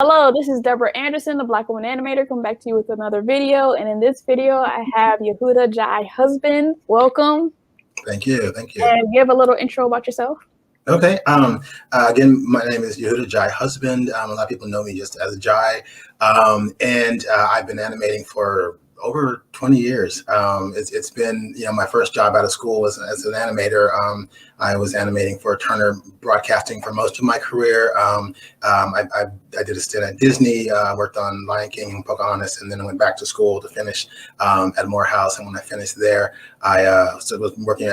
Hello, this is Deborah Anderson, the Black Woman Animator, coming back to you with another video. And in this video, I have Yehudah Jai Husband. Welcome. Thank you. Thank you. And give a little intro about yourself. Okay. Again, my name is Yehudah Jai Husband. A lot of people know me just as Jai. And I've been animating for over 20 years. It's been, my first job out of school was as an animator. I was animating for Turner Broadcasting for most of my career. I did a stint at Disney, worked on Lion King and Pocahontas, and then I went back to school to finish at Morehouse. And when I finished there, I was working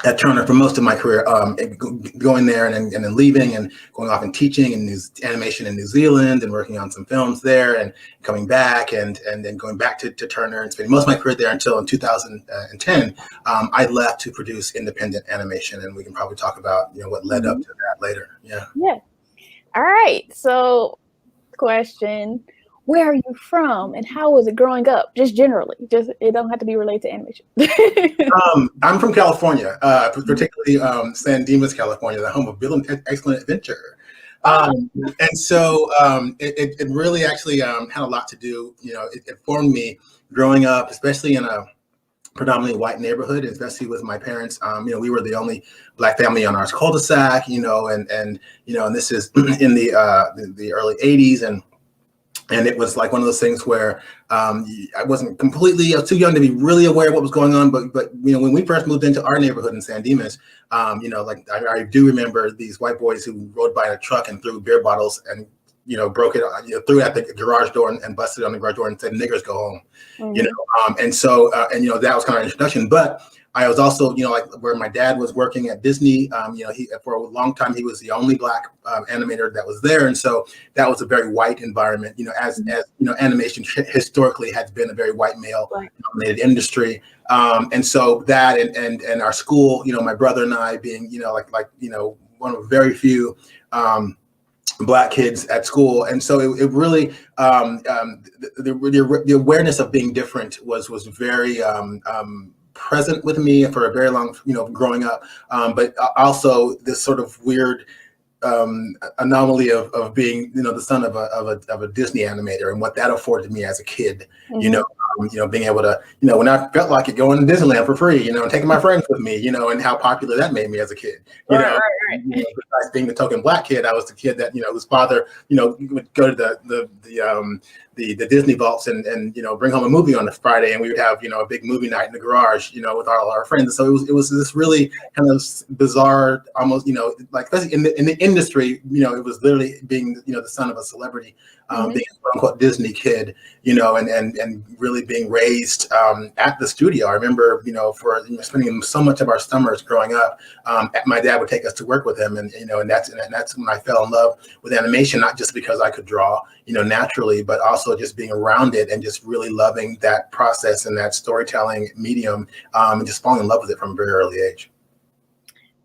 at Turner for most of my career, going there and then leaving and going off and teaching in animation in New Zealand and working on some films there and coming back and then going back to Turner and spending most of my career there until in 2010, I left to produce independent animation, and we can probably talk about what led up to that later. Yeah. All right. So, question. Where are you from, and how was it growing up? Just generally, it don't have to be related to animation. I'm from California, particularly San Dimas, California, the home of Bill and Excellent Adventure. And so it really actually had a lot to do. It formed me growing up, especially in a predominantly white neighborhood, especially with my parents. We were the only Black family on our cul-de-sac. And this is in the early '80s, and it was like one of those things where I wasn't completely, I was too young to be really aware of what was going on. But when we first moved into our neighborhood in San Dimas, I do remember these white boys who rode by in a truck and threw beer bottles and, broke it, threw it at the garage door and busted on the garage door and said, "Niggers, go home." And so, that was kind of an introduction. But I was also, like where my dad was working at Disney, he for a long time, he was the only Black animator that was there. And so that was a very white environment, as animation historically has been a very white male dominated industry. And so that and our school, my brother and I being, one of very few Black kids at school. And so it really, the awareness of being different was very, present with me for a very long, growing up, but also this sort of weird anomaly of being, the son of a Disney animator, and what that afforded me as a kid. Being able to, when I felt like it, going to Disneyland for free, and taking my friends with me, and how popular that made me as a kid. Right. Besides being the token Black kid, I was the kid that, whose father, would go to the Disney vaults and bring home a movie on a Friday, and we would have a big movie night in the garage with all our friends. So it was this really kind of bizarre, almost like especially in the industry, it was literally being the son of a celebrity, being a quote unquote Disney kid, and really being raised at the studio. I remember for spending so much of our summers growing up, my dad would take us to work with him, and that's when I fell in love with animation, not just because I could draw naturally, but also just being around it and just really loving that process and that storytelling medium, and just falling in love with it from a very early age.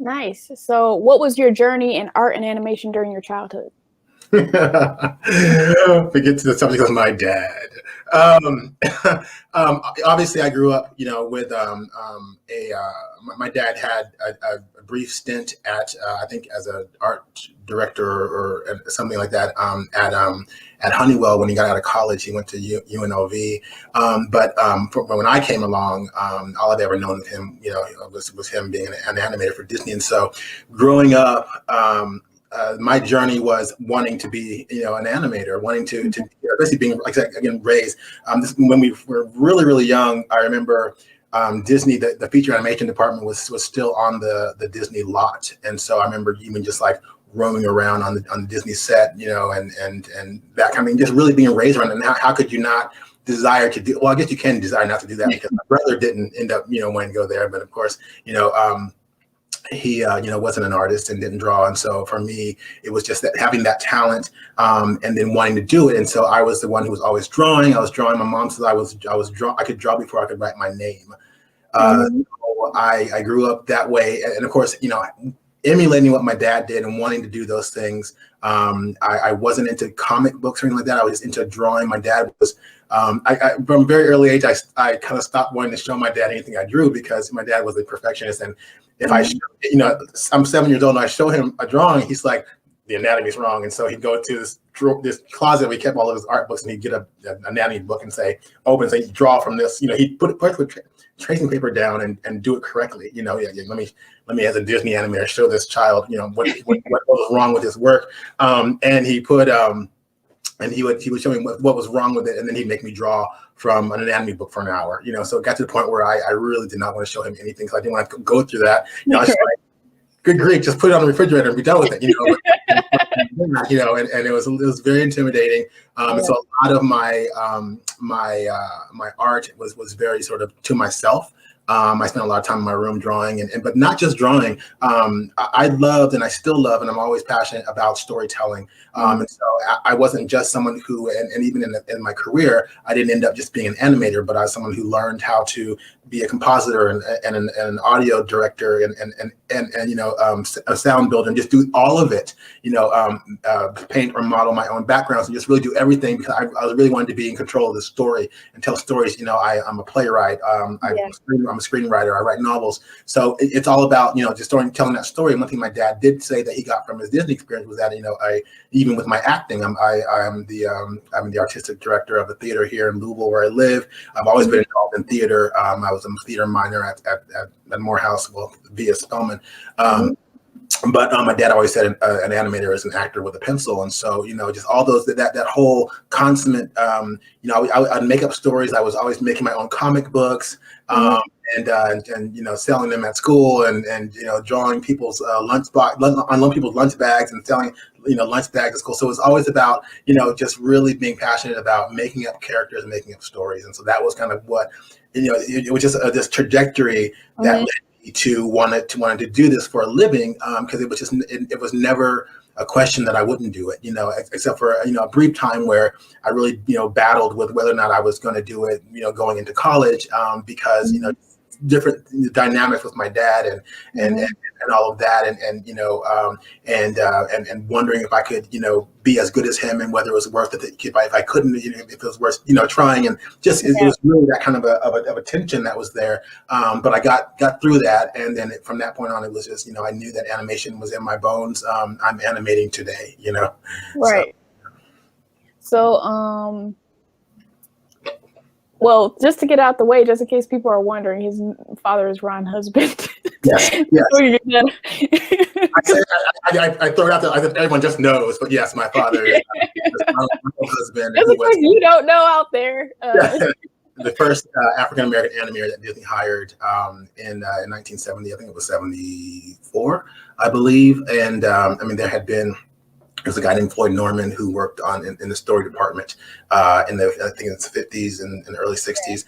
Nice. So what was your journey in art and animation during your childhood? Forget to the subject of my dad. Obviously I grew up, with my dad had a brief stint at I think as an art director or something like that at Honeywell. When he got out of college, he went to UNLV. But when I came along, all I've ever known of him, was him being an animator for Disney. And so growing up, my journey was wanting to be, an animator, wanting to basically being, again, raised. When we were really, really young, I remember Disney, the feature animation department was still on the Disney lot. And so I remember even just like roaming around on the Disney set, and that kind of thing, just really being raised around it. And how could you not desire to do, well, I guess you can desire not to do that, because my brother didn't end up, wanting to go there. But of course, he wasn't an artist and didn't draw, and so for me it was just that having that talent, and then wanting to do it. And so I was the one who was always drawing. I was drawing. My mom said I could draw before I could write my name. So I grew up that way, and of course, emulating what my dad did and wanting to do those things. I wasn't into comic books or anything like that. I was into drawing. My dad was, from a very early age, I kind of stopped wanting to show my dad anything I drew, because my dad was a perfectionist. And if I, I'm 7 years old and I show him a drawing, he's like, the anatomy's wrong. And so he'd go to this closet where he kept all of his art books, and he'd get an anatomy book and say, open, say, draw from this. He'd put tracing paper down and do it correctly. Let me as a Disney animator show this child, what was wrong with his work. And he put and he would show me what was wrong with it, and then he'd make me draw from an anatomy book for an hour. So it got to the point where I really did not want to show him anything, because I didn't want to go through that. I was just like, good grief, just put it on the refrigerator and be done with it. And it was very intimidating. And so a lot of my my art was very sort of to myself. I spent a lot of time in my room drawing, but not just drawing. I loved, and I still love, and I'm always passionate about storytelling. And so I wasn't just someone who, and even in my career, I didn't end up just being an animator, but I was someone who learned how to be a compositor and an audio director and a sound builder, and just do all of it. Paint or model my own backgrounds and just really do everything, because I was really wanting to be in control of the story and tell stories. I'm a playwright. I'm a screenwriter. I write novels. So it's all about, just telling that story. And one thing my dad did say that he got from his Disney experience was that, even with my acting, I'm the artistic director of a theater here in Louisville where I live. I've always been involved in theater. I was a theater minor at Morehouse, via Spelman. But my dad always said an animator is an actor with a pencil. And so, just all those, that whole consummate, I'd make up stories. I was always making my own comic books, and selling them at school, and drawing people's on people's lunch bags and selling lunch bags at school. So it was always about just really being passionate about making up characters and making up stories. And so that was kind of what it was, just this trajectory that led me to wanted to do this for a living, because it was never a question that I wouldn't do it, except for a brief time where I really battled with whether or not I was going to do it, going into college, because different dynamics with my dad and all of that, and wondering if I could be as good as him, and whether it was worth it if I couldn't, if it was worth trying, and just it was really that kind of a tension that was there, but I got through that, and then from that point on it was just I knew that animation was in my bones. I'm animating today, right. So well, just to get out the way, just in case people are wondering, his father is Ron Husband. Yes. I throw it out there. I think everyone just knows, but yes, my father is Ron Husband. Just in case you don't know out there. The first African American animator that Disney hired in 1970. I think it was 74, I believe. And there had been. There's a guy named Floyd Norman who worked in the story department in the, I think it's the 50s and early 60s.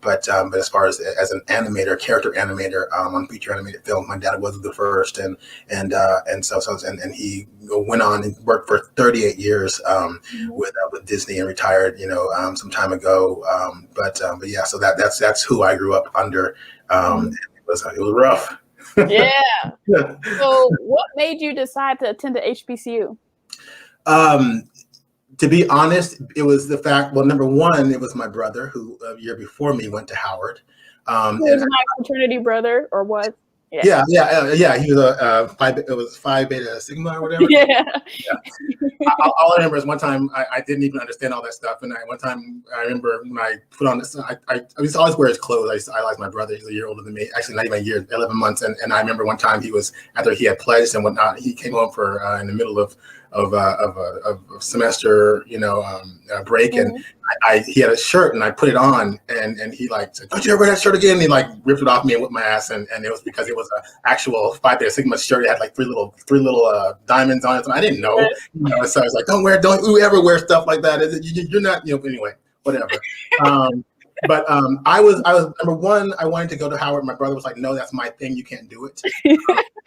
But as far as an animator, character animator on feature animated film, my dad was the first, and he went on and worked for 38 years with Disney and retired some time ago. But yeah, so that's who I grew up under. It was rough. Yeah. So what made you decide to attend the HBCU? To be honest, it was the fact, well, number one, it was my brother who a year before me went to Howard. He was my fraternity brother, or what? Yeah. He was Phi Beta Sigma or whatever. Yeah. All I remember is one time I didn't even understand all that stuff, and one time I remember when I put on this, I used to always wear his clothes. I idolized my brother. He's a year older than me, actually not even a year, 11 months. And I remember one time after he had pledged and whatnot, he came home for in the middle of a semester, break, and he had a shirt, and I put it on, and he said, "Don't you ever wear that shirt again?" And he ripped it off me and whipped my ass, and it was because it was an actual Phi Beta Sigma shirt. It had three little diamonds on it, and I didn't know, so I was like, don't you ever wear stuff like that? You're not, anyway, whatever. But I was number one. I wanted to go to Howard. My brother was like, "No, that's my thing. You can't do it."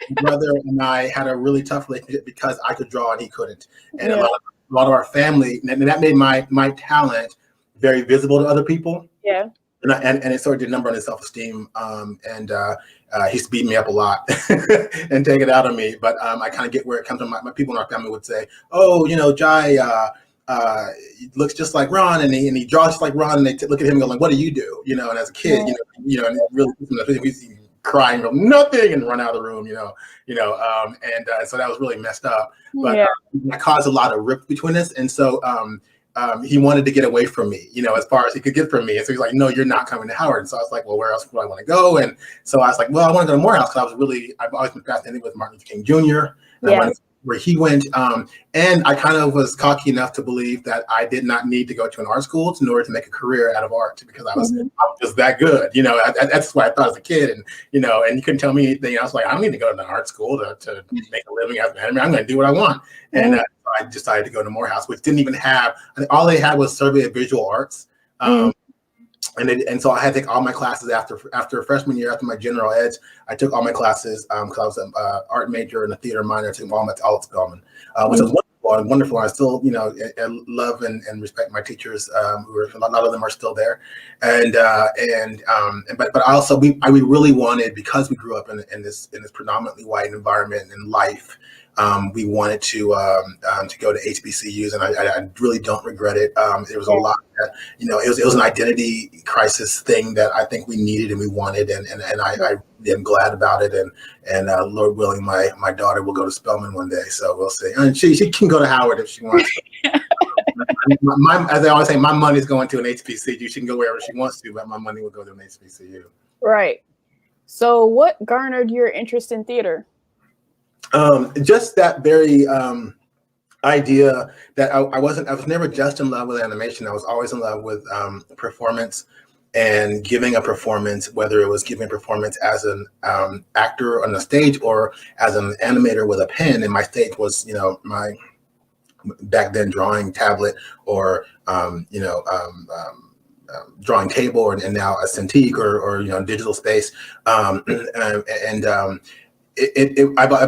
My brother and I had a really tough relationship because I could draw and he couldn't, and a lot of our family, and that made my talent very visible to other people. Yeah. And it sort of did a number on his self-esteem. He used to beat me up a lot and take it out on me. But I kind of get where it comes from. My people in our family would say, "Oh, Jai he looks just like Ron, and he draws just like Ron." And they look at him and go, "Like, what do you do?" And as a kid, and it really, crying of nothing and run out of the room, so that was really messed up. But that caused a lot of rift between us, and so he wanted to get away from me, as far as he could get from me. And so he's like, no, you're not coming to Howard. And so I was like, well, where else do I want to go? And so I was like, well, I want to go to Morehouse because I've always been fascinated with Martin Luther King Jr. And I wanted to where he went. And I kind of was cocky enough to believe that I did not need to go to an art school in order to make a career out of art because I was just that good. That's what I thought as a kid. And, and you couldn't tell me anything. I was like, I don't need to go to an art school to make a living as an animator. I'm going to do what I want. And I decided to go to Morehouse, which didn't even have, all they had was Survey of Visual Arts. And so I had to take all my classes after freshman year, after my general eds. I took all my classes because I was an art major and a theater minor. I took all at Spelman, which was wonderful. I still, I love and respect my teachers. A lot of them are still there, but also we really wanted, because we grew up in this predominantly white environment in life. We wanted to go to HBCUs, and I really don't regret it. It was a lot that, it was an identity crisis thing that I think we needed and we wanted, and I am glad about it. And Lord willing, my daughter will go to Spelman one day, so we'll see. And she can go to Howard if she wants to. As I always say, my money's going to an HBCU. She can go wherever she wants to, but my money will go to an HBCU. Right. So what garnered your interest in theater? Just that very idea that I was never just in love with animation. I was always in love with performance and giving a performance, whether it was giving a performance as an actor on the stage or as an animator with a pen. And my stage was, my back then drawing tablet or, drawing table, and now a Cintiq or digital space. I've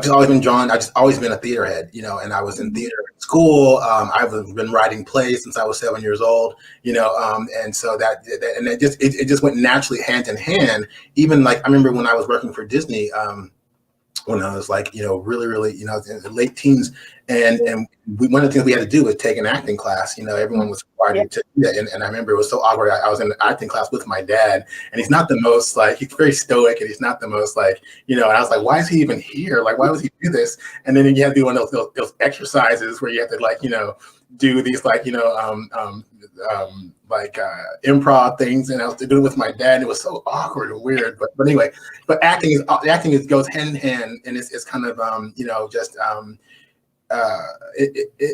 always been drawn. I've just always been a theater head, and I was in theater at school. I've been writing plays since I was 7 years old, and so it just went naturally hand in hand. Even like, I remember when I was working for Disney, when I was like, really, in the late teens, and one of the things we had to do was take an acting class. Everyone was required to do that, and I remember it was so awkward. I was in an acting class with my dad, and he's not the most he's very stoic, and he's not the most and I was like, why is he even here? Like, why would he do this? And then you have to do one of those exercises where you have to do these improv things, and I was doing it with my dad, and it was so awkward and weird. But anyway, acting goes hand in hand, and it's kind of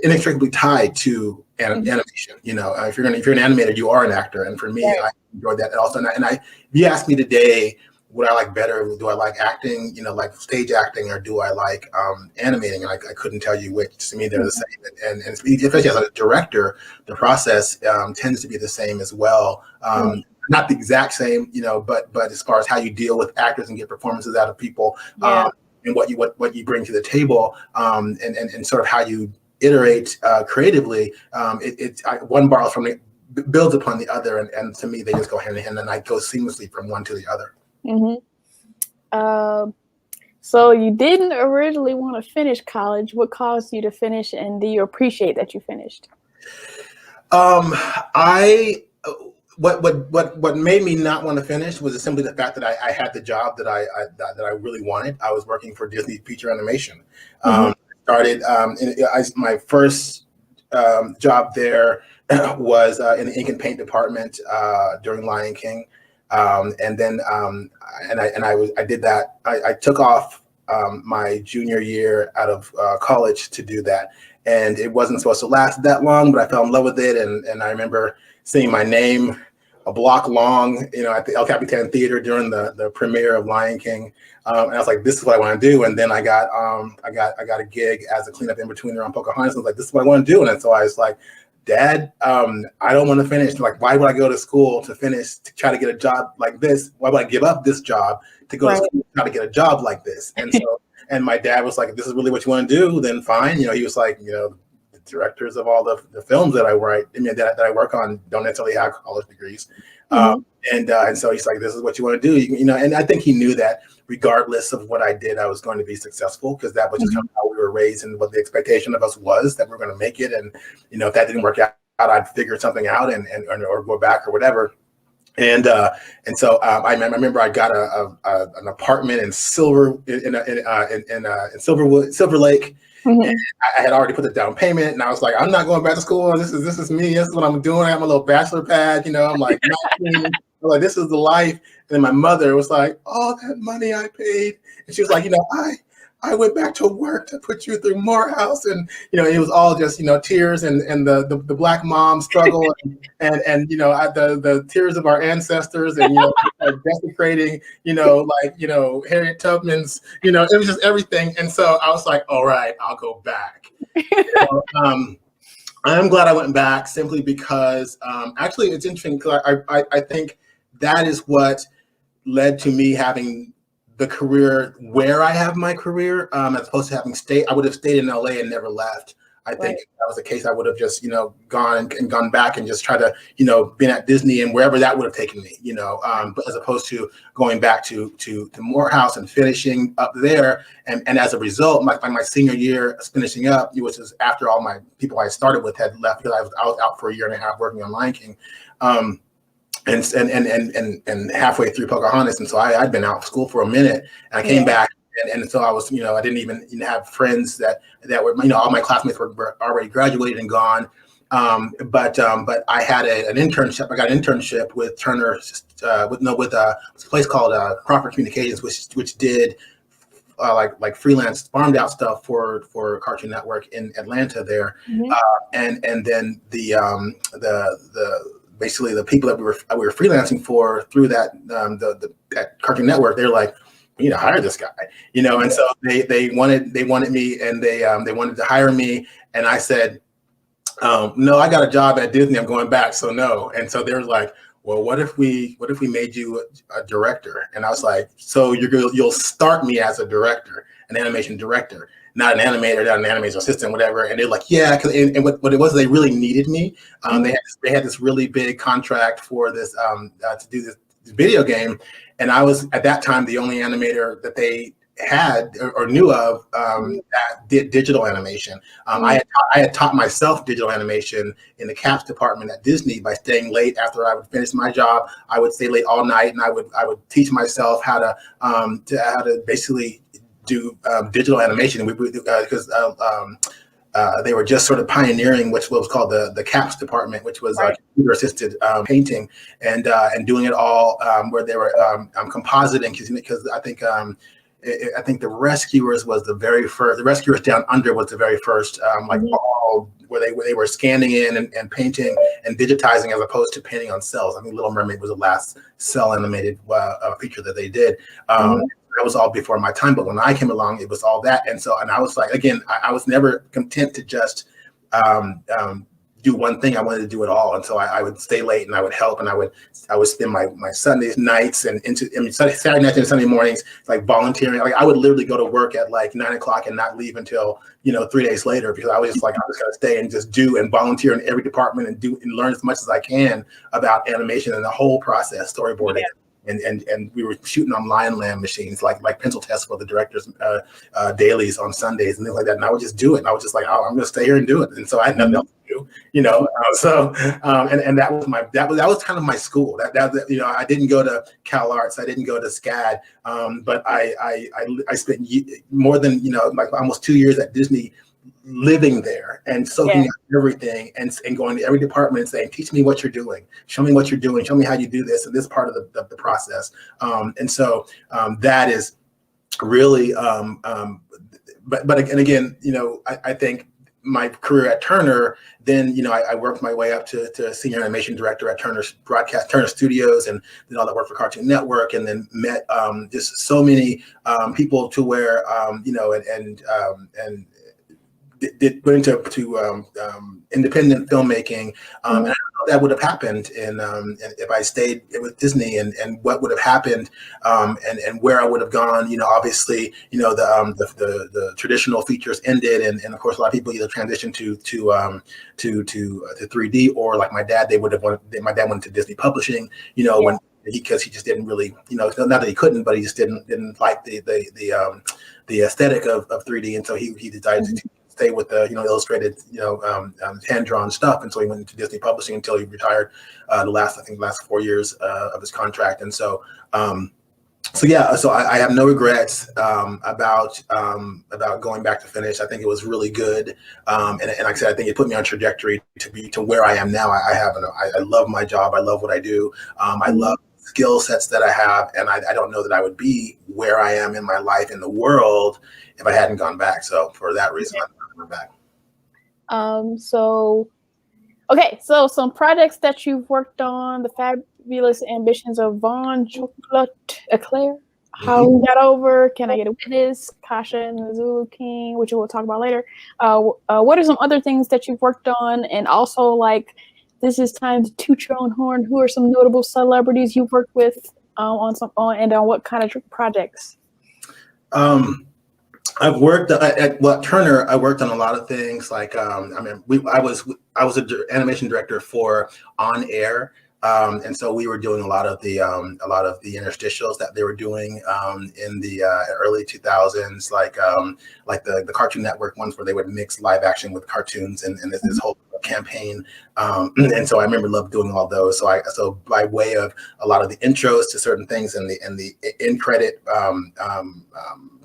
inextricably tied to animation. If you're an animator, you are an actor, and for me, I enjoyed that also. And if you ask me today, would I like better? Do I like acting, like stage acting, or do I like animating? And I couldn't tell you which. To me, they're the same. And especially as a director, the process tends to be the same as well. Not the exact same, but as far as how you deal with actors and get performances out of people, and what you bring to the table, and sort of how you iterate creatively, one borrows from builds upon the other, and to me, they just go hand in hand, and I go seamlessly from one to the other. So you didn't originally want to finish college. What caused you to finish, and do you appreciate that you finished? What made me not want to finish was simply the fact that I had the job that I really wanted. I was working for Disney Feature Animation. My first job there was in the ink and paint department during Lion King. And then I did that. I took off my junior year out of college to do that, and it wasn't supposed to last that long, but I fell in love with it. And I remember seeing my name a block long, at the El Capitan Theater during the premiere of Lion King, and I was like, this is what I want to do. And then I got a gig as a cleanup in betweener on Pocahontas. I was like, this is what I want to do. And so I was like, Dad, I don't want to finish. Like, why would I go to school to finish, to try to get a job like this? Why would I give up this job to go to school to try to get a job like this? And so, and my dad was like, if this is really what you want to do, then fine. He was like, the directors of all the films that I write, that I work on don't necessarily have college degrees. And so he's like, this is what you want to do. And I think he knew that regardless of what I did, I was going to be successful, because that was just kind of how we were raised, and what the expectation of us was, that we're going to make it. And, if that didn't work out, I'd figure something out or go back or whatever. And so I remember I got an apartment in Silver in Silver Lake. Mhm. I had already put the down payment, and I was like, I'm not going back to school. This is me. This is what I'm doing. I have my little bachelor pad. I'm like 19. I'm like, this is the life. And then my mother was like, all that money I paid, and she was like, I went back to work to put you through Morehouse, and it was all just tears and the Black mom struggle and the tears of our ancestors and desecrating Harriet Tubman's it was just everything. And so I was like, all right, I'll go back. So, I'm glad I went back simply because actually it's interesting because I think that is what led to me having the career where I have my career, as opposed to having stayed. I would have stayed in LA and never left. I think if that was the case, I would have just, gone and gone back and just tried to, been at Disney and wherever that would have taken me, but as opposed to going back to Morehouse and finishing up there. And as a result, my senior year finishing up, which is after all my people I started with had left, because I was out for a year and a half working on Lion King. And halfway through Pocahontas, and so I'd been out of school for a minute, and I came back, and so I was, I didn't even have friends that were, all my classmates were already graduated and gone, but I had an internship. I got an internship with Turner, with a place called Crawford Communications, which did like freelance farmed out stuff for Cartoon Network in Atlanta there, and then basically the people that we were freelancing for through that that Cartoon Network, they're like, we need to hire this guy, and so they wanted me, and they wanted to hire me, and I said, no, I got a job at Disney, I'm going back, so no. And so they were like, well, what if we made you a director? And I was like, so you'll start me as a director, an animation director, not an animator, not an animation assistant, whatever. And they're like, yeah, and what it was, they really needed me. They had this really big contract for this to do this video game, and I was at that time the only animator that they had or knew of that did digital animation. I had taught myself digital animation in the caps department at Disney by staying late after I would finish my job. I would stay late all night, and I would teach myself how to basically do digital animation. Because they were just sort of pioneering what was called the CAPS department, which was computer assisted painting, and doing it all where they were compositing, because I think the Rescuers was the very first. The Rescuers Down Under was the very first, all where they were scanning in and painting and digitizing, as opposed to painting on cells. I mean, Little Mermaid was the last cell animated feature that they did. That was all before my time, but when I came along, it was all that. And I was like, again, I was never content to just do one thing. I wanted to do it all, and so I would stay late, and I would help, and I would spend my Sundays nights and Saturday nights and Sunday mornings like volunteering. Like I would literally go to work at like 9 o'clock and not leave until 3 days later, because I was just like, I'm just gonna stay and just do and volunteer in every department and do and learn as much as I can about animation and the whole process, storyboarding. And we were shooting on Lion Land machines, like pencil tests for the directors' dailies on Sundays and things like that. And I would just do it. And I was just like, oh, I'm going to stay here and do it. And so I had nothing else to do, and that was kind of my school. That I didn't go to Cal Arts, I didn't go to SCAD, but I spent more than like almost 2 years at Disney, living there and soaking up everything and going to every department and saying, teach me what you're doing, show me what you're doing, show me how you do this and this part of the process. And so that is really but again, I think my career at Turner, then I worked my way up to senior animation director at Turner Studios, and did all that work for Cartoon Network, and then met just so many people to where and went into independent filmmaking, and I don't know if that would have happened if I stayed with Disney, and what would have happened, and where I would have gone. Obviously, the traditional features ended, and of course a lot of people either transitioned to 3D, or like my dad, my dad went to Disney Publishing, when because he just didn't really, not that he couldn't, but he just didn't like the aesthetic of 3D, and so he decided to stay with the illustrated hand drawn stuff, and so he went into Disney Publishing until he retired the last 4 years of his contract. And so so I have no regrets about going back to finish. I think it was really good, and like I said, I think it put me on a trajectory to where I am now. I love my job. I love what I do. I love skill sets that I have, and I don't know that I would be where I am in my life in the world if I hadn't gone back. So for that reason, I'm going back. So some projects that you've worked on: the Fabulous Ambitions of Von Eclair, How We Got Over, Can I Get a Witness, Kasha and the Zulu King, which we'll talk about later. What are some other things that you've worked on? And also, like, this is time to toot your own horn. Who are some notable celebrities you've worked with on what kind of projects? I've worked at Turner. I worked on a lot of things. Like I was an animation director for On Air. And so we were doing a lot of the interstitials that they were doing in the early 2000s, like the Cartoon Network ones where they would mix live action with cartoons and this whole campaign. And so I loved doing all those. So by way of a lot of the intros to certain things and the in credit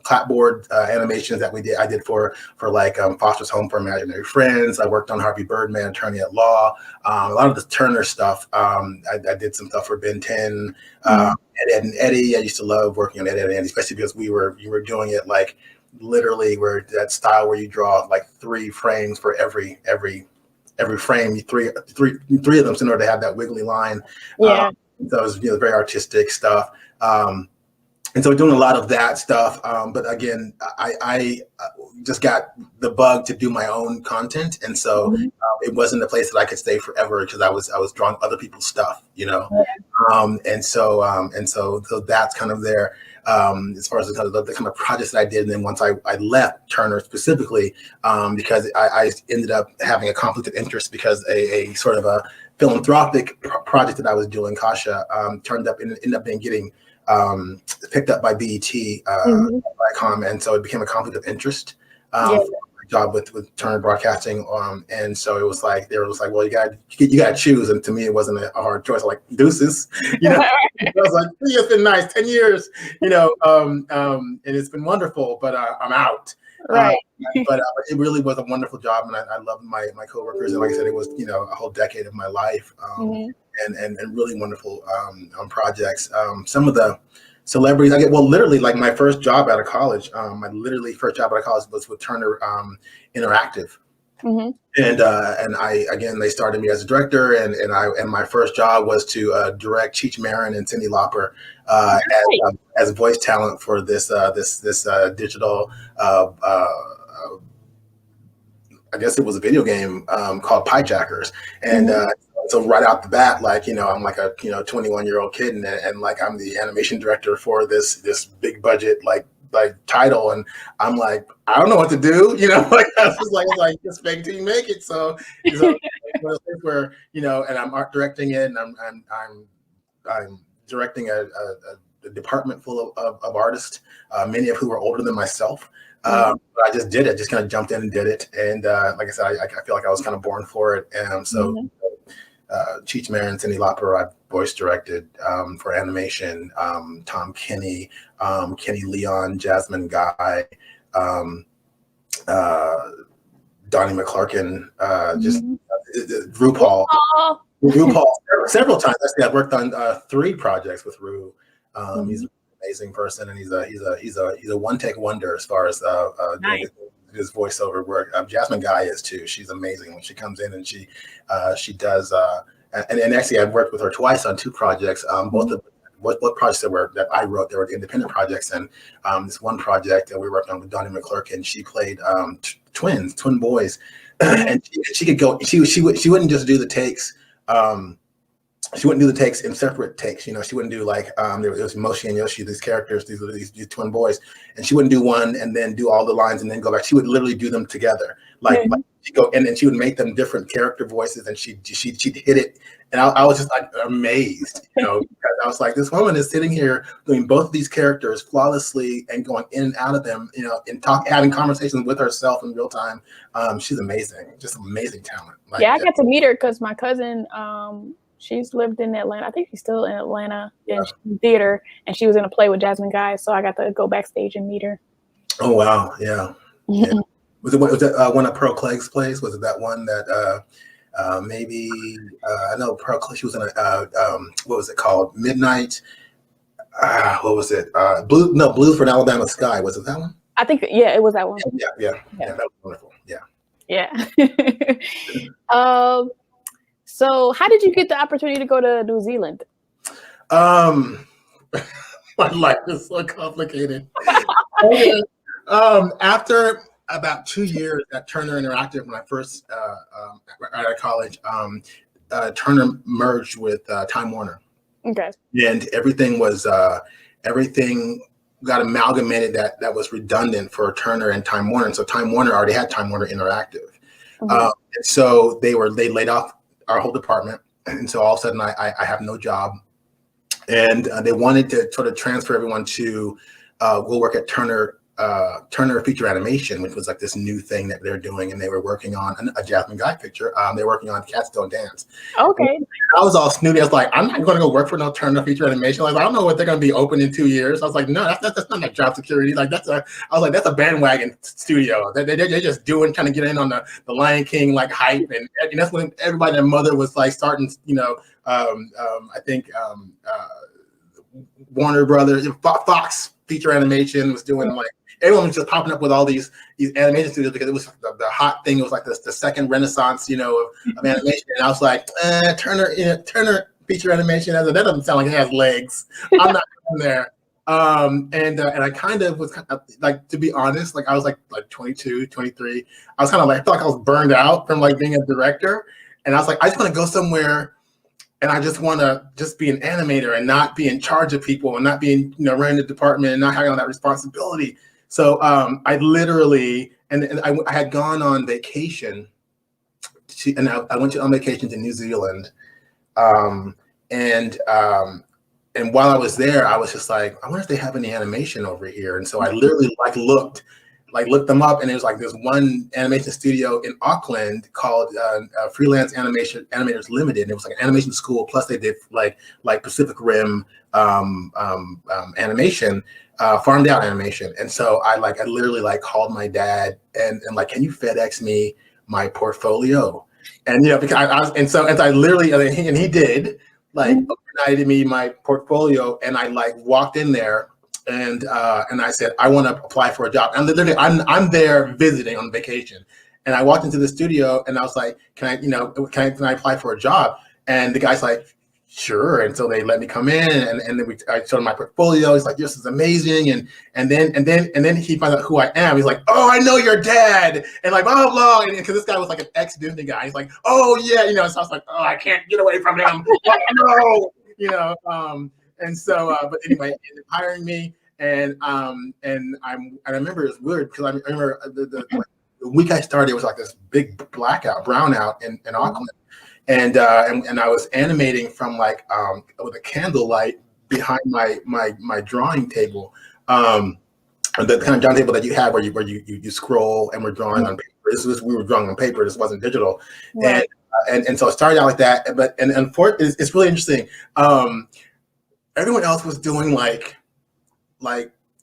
clapboard animations that I did for like Foster's Home for Imaginary Friends. I worked on Harvey Birdman, Attorney at Law. A lot of the Turner stuff. I did some stuff for Ben 10, Ed and Eddie. I used to love working on Ed and Eddie, especially because you were doing it like literally where that style where you draw like 3 frames for every frame, three of them in order to have that wiggly line. Yeah. So it was very artistic stuff. And so doing a lot of that stuff, but again, I just got the bug to do my own content, and so it wasn't a place that I could stay forever because I was drawing other people's stuff, and so that's kind of there as far as the kind of projects that I did. And then once I left Turner specifically, because I ended up having a conflict of interest because a sort of a philanthropic project that I was doing, Kasha, ended up getting picked up by BET, Viacom, and so it became a conflict of interest for my job with Turner Broadcasting, and so it was like they were just like, well, you got to choose, and to me it wasn't a hard choice. Like deuces, I was like, it's been nice 10 years, and it's been wonderful, but I'm out. Right. But it really was a wonderful job, and I loved my coworkers, and like I said, it was a whole decade of my life. And really wonderful projects. Some of the celebrities literally like my first job out of college. My first job out of college was with Turner Interactive, and they started me as a director, and my first job was to direct Cheech Marin and Cyndi Lauper as voice talent for this digital. I guess it was a video game called Piejackers, and so right out the bat, I'm like a 21-year-old kid, and like I'm the animation director for this big budget like title, and I'm like, I don't know what to do, like I was like just fake till you make it. So where and I'm art directing it, and I'm directing a department full of artists, many of who are older than myself. But I just did it, just kind of jumped in and did it. And like I said, I feel like I was kind of born for it. And Cheech Marin, Cyndi Lauper, I voice directed for animation. Tom Kenny, Kenny Leon, Jasmine Guy, Donnie McClurkin, just RuPaul several times. Actually, I've worked on 3 projects with Ru. He's an amazing person, and he's a one-take wonder as far as his voiceover work. Jasmine Guy is too. She's amazing when she comes in, and she does. And actually, I've worked with her twice on 2 projects. Both projects that I wrote, they were independent projects, and this one project that we worked on with Donnie McClurkin, she played twin boys, and she could go. She wouldn't just do the takes. she wouldn't do the takes in separate takes. You know, she wouldn't do like there was Moshi and Yoshi, these characters, these twin boys, and she wouldn't do one and then do all the lines and then go back. She would literally do them together. Like she'd go and then she would make them different character voices, and she'd hit it. And I was just like amazed, you know, because I was like, this woman is sitting here doing both of these characters flawlessly and going in and out of them, you know, and having conversations with herself in real time. She's amazing, just amazing talent. Like, yeah, I got to meet her because my cousin, she's lived in Atlanta. I think she's still in Atlanta in theater, and she was in a play with Jasmine Guy, so I got to go backstage and meet her. Oh wow, yeah. Yeah. Was it one of Pearl Clegg's plays? Was it that one that maybe I know Pearl Clegg? She was in a what was it called? Midnight. What was it? Blues for an Alabama Sky. Was it that one? I think it was that one. Yeah. That was wonderful. Yeah. So how did you get the opportunity to go to New Zealand? My life is so complicated. After about 2 years at Turner Interactive, when I first out of college, Turner merged with Time Warner. Okay. And everything got amalgamated that was redundant for Turner and Time Warner. And so Time Warner already had Time Warner Interactive. And so they laid off our whole department. And so all of a sudden I have no job. And they wanted to sort of transfer everyone to go work at Turner Feature Animation, which was like this new thing that they're doing, and they were working on a Jasmine Guy picture. They were working on Cats Don't Dance. Okay. And I was all snooty. I was like, I'm not going to go work for no Turner Feature Animation. Like, I don't know what they're going to be open in 2 years. I was like, no, that's not like job security. Like that's a bandwagon studio. They're just trying to get in on the Lion King like hype, and that's when everybody and their mother was like starting, you know, I think Warner Brothers, Fox Feature Animation was doing like. Everyone was just popping up with all these animation studios because it was the hot thing. It was like the second renaissance, you know, of animation. And I was like, Turner Feature Animation, that doesn't sound like it has legs. I'm not in there. And I kind of was like, to be honest, like I was like 22, 23. I was kind of like, I felt like I was burned out from like being a director. And I was like, I just want to go somewhere and I just want to just be an animator and not be in charge of people and not being, you know, running the department and not having all that responsibility. So I literally, and I had gone on vacation, I went on vacation to New Zealand, and while I was there, I was just like, I wonder if they have any animation over here. And so I literally looked them up, and it was like this one animation studio in Auckland called Freelance Animators Limited. And it was like an animation school, plus they did like Pacific Rim animation. Farmed out animation. And so I literally called my dad and like, can you FedEx me my portfolio? And you know, because I literally, and he did overnighted me my portfolio, and I walked in there and I said, I want to apply for a job. And literally I'm there visiting on vacation. And I walked into the studio and I was like, can I apply for a job? And the guy's like, sure. And so they let me come in, and then I showed him my portfolio. He's like, this is amazing. And then he found out who I am. He's like, oh, I know your dad. And like, blah, blah, blah. And because this guy was like an ex-Disney guy. He's like, oh yeah, you know, so I was like, oh, I can't get away from him. No, you know, and so, but anyway, he ended up hiring me. And I remember it was weird because I remember the week I started, it was like this big brownout in Auckland. And I was animating from with a candlelight behind my drawing table, the kind of drawing table that you have where you scroll, and we're drawing on paper. We were drawing on paper. This wasn't digital, right. And so it started out like that. But it's really interesting. Everyone else was doing like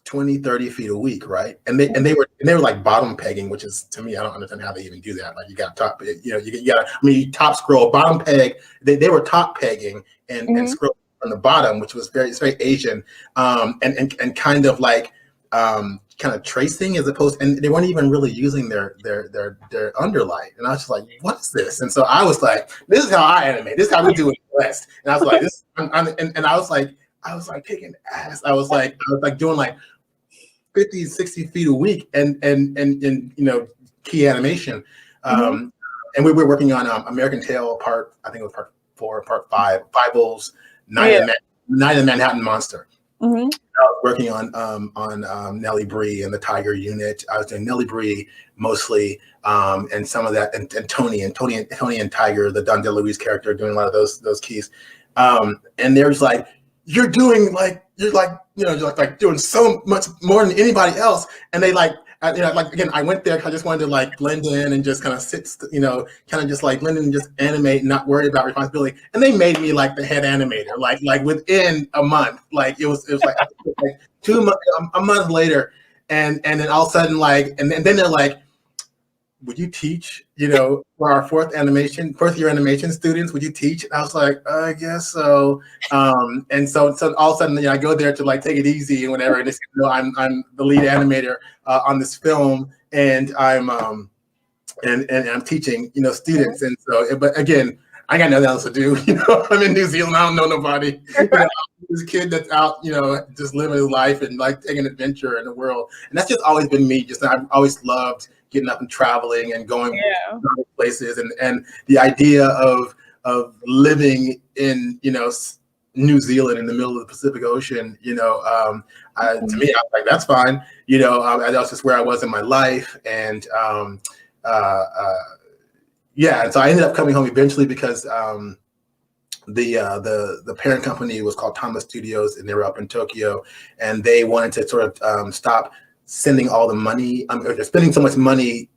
20, 30 feet a week, right? And they were like bottom pegging, which is, to me, I don't understand how they even do that. Like you got top, you know, you got, I mean, you top scroll, bottom peg. They were top pegging and scroll from the bottom, which was it's very Asian, and kind of kind of tracing as opposed, and they weren't even really using their underlight. And I was just like, what is this? And so I was like, this is how I animate. This is how we do it in the West. And I was like, this, and I was like kicking ass. I was doing 50, 60 feet a week and you know, key animation. And we were working on American Tail part, I think it was part 4, part 5, Five Bulls, Night of the Manhattan Monster. Mm-hmm. I was working on Nellie Bree and the Tiger Unit. I was doing Nellie Bree mostly, and some of that, and Tony and Tiger, the Don DeLuise character, doing a lot of those keys. And there's like, you're doing like doing so much more than anybody else, and they like. Again, I went there because I just wanted to like blend in and just kind of sit, kind of just like blend in and just animate and not worry about responsibility. And they made me like the head animator, like within a month. Like it was like 2 months, a month later, and then all of a sudden and then they're like, would you teach, for our fourth year animation students, would you teach? And I was like, I guess so. And so all of a sudden, I go there to like take it easy and whatever. And they say, no, I'm the lead animator on this film, and I'm teaching, students. And so, but again, I got nothing else to do. I'm in New Zealand. I don't know nobody. This kid that's out, just living his life and like taking an adventure in the world. And that's just always been me. I've always loved getting up and traveling and going places, and the idea of living in New Zealand in the middle of the Pacific Ocean, to me, I was like, that's fine. That's just where I was in my life, and and so I ended up coming home eventually because the parent company was called Thomas Studios, and they were up in Tokyo, and they wanted to sort of stop sending all the money, or spending so much money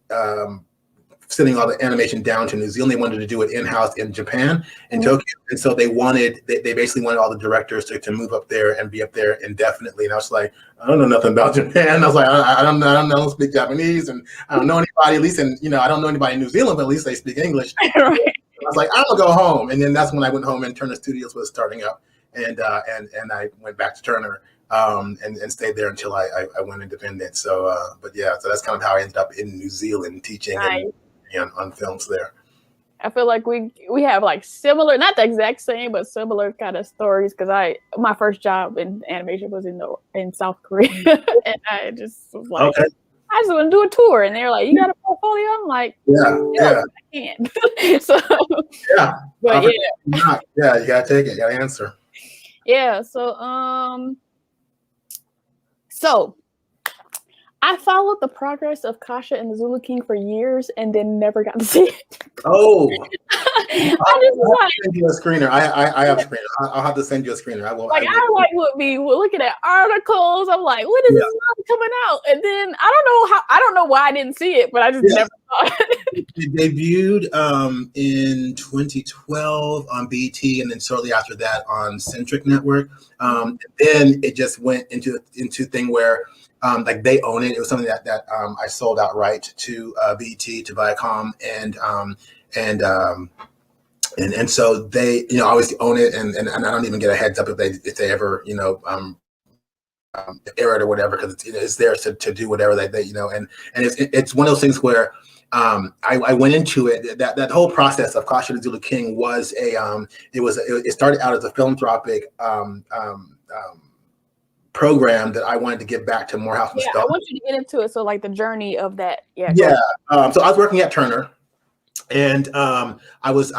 sending all the animation down to New Zealand. They wanted to do it in-house in Japan, in Tokyo. And so they basically wanted all the directors to move up there and be up there indefinitely. And I was like, I don't know nothing about Japan. I was like, I don't speak Japanese, and I don't know anybody, at least I don't know anybody in New Zealand, but at least they speak English. Right. I was like, I'm gonna go home. And then that's when I went home, and Turner Studios was starting up, and I went back to Turner. And stayed there until I went independent. So, but yeah, so that's kind of how I ended up in New Zealand teaching on films there. I feel like we have like similar, not the exact same, but similar kind of stories. Because my first job in animation was in South Korea, and I just was like, okay. I just want to do a tour, and they're like, "You got a portfolio?" I'm like, "Yeah, I can." So yeah, but you gotta take it, you gotta answer. Yeah, So I followed the progress of Kasha and the Zulu King for years and then never got to see it. Oh. I'll send you a screener. I have a screener. I'll have to send you a screener. I would be looking at articles. I'm like, when is this coming out? And then I don't know why I didn't see it, but I just never saw it. It debuted in 2012 on BT, and then shortly after that on Centric Network. And then it just went into thing where like they own it. It was something that I sold outright to BT, to Viacom, and so they obviously own it, and I don't even get a heads up if they ever air it or whatever, because it's theirs to do whatever they and it's one of those things where I went into it. That whole process of Kasha the Zulu King was it started out as a philanthropic program that I wanted to give back to Morehouse and Stone. I want you to get into it. So like the journey of that. So I was working at Turner, and I was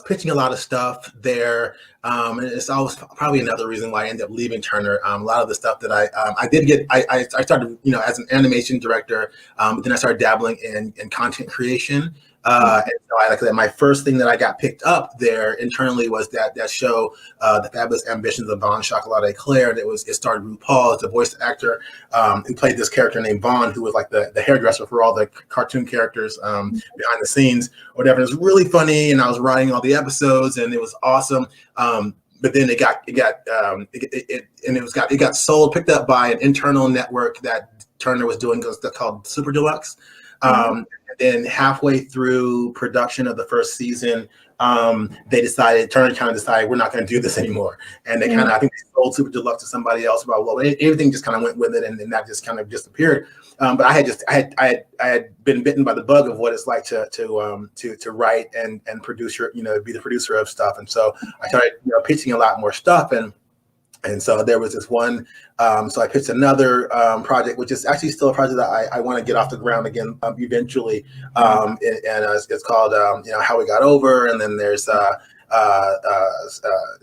pitching a lot of stuff there, and it's always probably another reason why I ended up leaving Turner. A lot of the stuff that I did get, I started as an animation director, but then I started dabbling in content creation. And so like I said, my first thing that I got picked up there internally was that show, The Fabulous Ambitions of Von Chocolate Eclair. It starred RuPaul as the voice actor who played this character named Von, who was like the hairdresser for all the cartoon characters behind the scenes, or whatever. It was really funny, and I was writing all the episodes, and it was awesome. But then it got sold, picked up by an internal network that Turner was doing, called Super Deluxe. And then halfway through production of the first season, Turner kind of decided we're not going to do this anymore. And they I think they sold Super Deluxe to somebody else. Everything just kind of went with it, and that just kind of disappeared. But I had been bitten by the bug of what it's like to write and produce be the producer of stuff. And so I started pitching a lot more stuff, and so there was this one, so I pitched another project, which is actually still a project that I want to get off the ground again eventually. And it's called How We Got Over. And then there's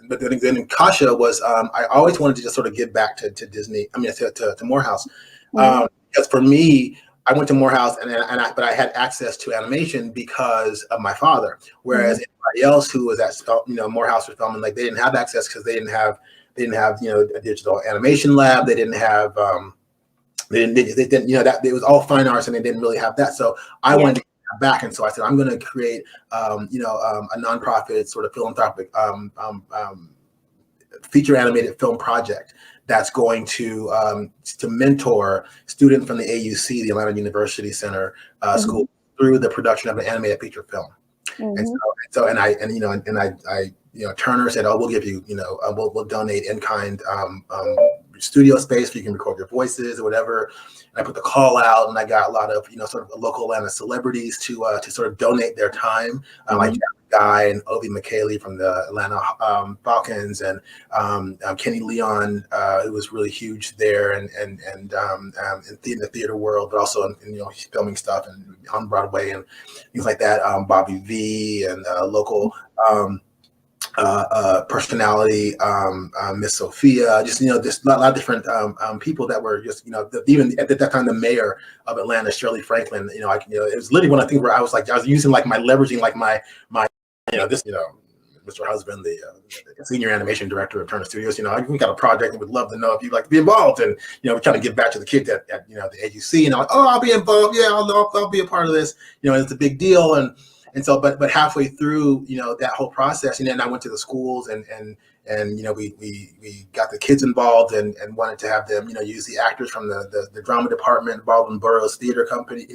But then Kasha was, I always wanted to just sort of give back to Disney. I mean, to Morehouse. Because for me, I went to Morehouse, but I had access to animation because of my father. Whereas anybody else who was at Morehouse for filming, like they didn't have access because they didn't have a digital animation lab. They didn't have they didn't that it was all fine arts, and they didn't really have that. So I wanted to get back, and so I said I'm going to create a nonprofit sort of philanthropic feature animated film project that's going to mentor students from the AUC, the Atlanta University Center School, through the production of an animated feature film. And Turner said, "Oh, we'll give you, we'll donate in kind studio space so you can record your voices or whatever." And I put the call out, and I got a lot of sort of local Atlanta celebrities to sort of donate their time, like Guy and Obi McKaylee from the Atlanta Falcons, and Kenny Leon, who was really huge there, and in the theater world, but also in filming stuff and on Broadway and things like that. Bobby V and local personality, Miss Sophia, just a lot of different people that were just even at that time the mayor of Atlanta, Shirley Franklin. It was literally one I think where I was using like my leveraging like my Mr. Husband, the senior animation director of Turner Studios. We got a project and would love to know if you'd like to be involved. And we're trying to give back to the kids at the AUC. And I'm like, oh, I'll be involved. Yeah, I'll be a part of this. It's a big deal. And so, but halfway through, that whole process, and then I went to the schools and we got the kids involved and wanted to have them, use the actors from the drama department, Baldwin Burroughs Theater Company,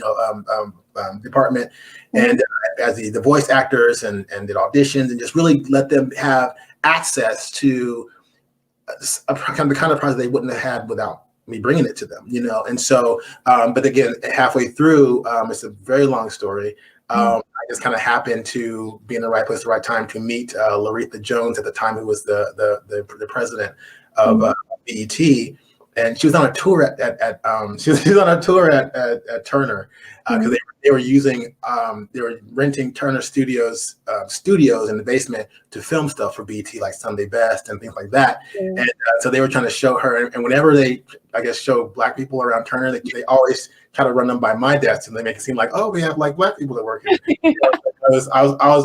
department, and as the voice actors and did auditions and just really let them have access to the kind of project they wouldn't have had without me bringing it to them, And so, but again, halfway through, it's a very long story. I just kind of happened to be in the right place at the right time to meet Laretha Jones at the time, who was the president of BET, and she was on a tour at Turner because they were using they were renting Turner studios in the basement to film stuff for BET, like Sunday Best and things like that. And so they were trying to show her, and whenever they show Black people around Turner, they always try to run them by my desk, and they make it seem like, oh, we have like Black people that work here. I was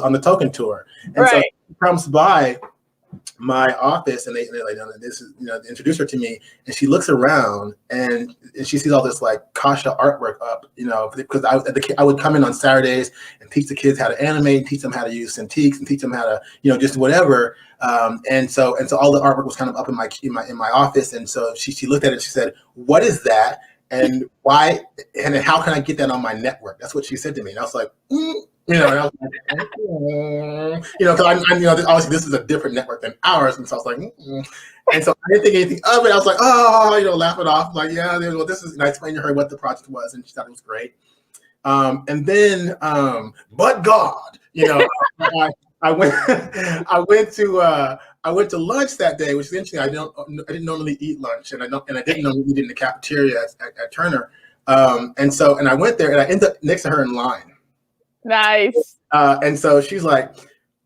on the token tour, and so he comes by my office, and they're like, this is, introduce her to me, and she looks around and she sees all this like Kasha artwork up, because I would come in on Saturdays and teach the kids how to animate, teach them how to use Cintiqs, and teach them how to, just whatever. And so all the artwork was kind of up in my office, and so she looked at it, she said, "What is that? And why? And how can I get that on my network?" That's what she said to me, and I was like, and I was like, because obviously this is a different network than ours, and so I was like, and so I didn't think anything of it. I was like, oh, laugh it off, like, yeah, well, this is. And I explained to her what the project was, and she thought it was great. And then, but God, I went to lunch that day, which is interesting. I didn't normally eat lunch, and I didn't normally eat in the cafeteria at Turner. And I went there, and I ended up next to her in line. Nice. And so she's like,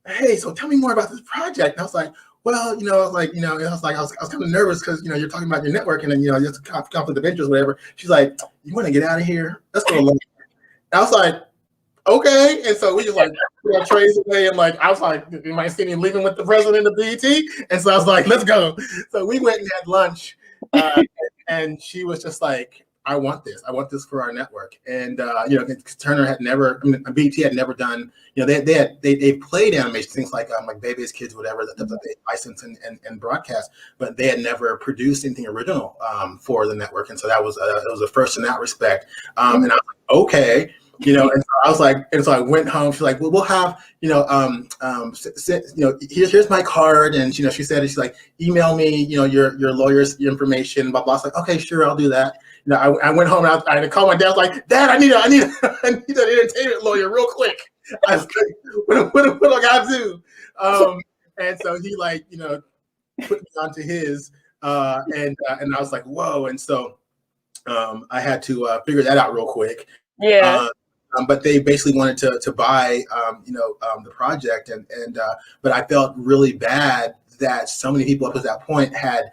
"Hey, so tell me more about this project." And I was like, "Well, I was kind of nervous because you're talking about your network, and then it's a conflict of interest, whatever." She's like, "You want to get out of here? Let's go alone." And I was like, "Okay." And so we just like put our trays away, and like I was like, "You might see me leaving with the president of BET." And so I was like, "Let's go." So we went and had lunch, and she was just like, "I want this. I want this for our network." And Turner had never, BET had never done. They played animation, things like Baby's Kids, whatever that they license and broadcast, but they had never produced anything original for the network. And so that was it was a first in that respect. And I was like, okay. And so I was like, and so I went home. She's like, "Well, we'll have, here's my card." And she said, she's like, "Email me, your lawyer's information." Blah blah. I was like, "Okay, sure, I'll do that." I went home and I called my dad. I was like, "Dad, I need an entertainment lawyer real quick." I was like, what do I got to do? And so he put me onto his, and I was like, whoa. And so I had to figure that out real quick. Yeah. but they basically wanted to buy, the project, but I felt really bad that so many people up to that point had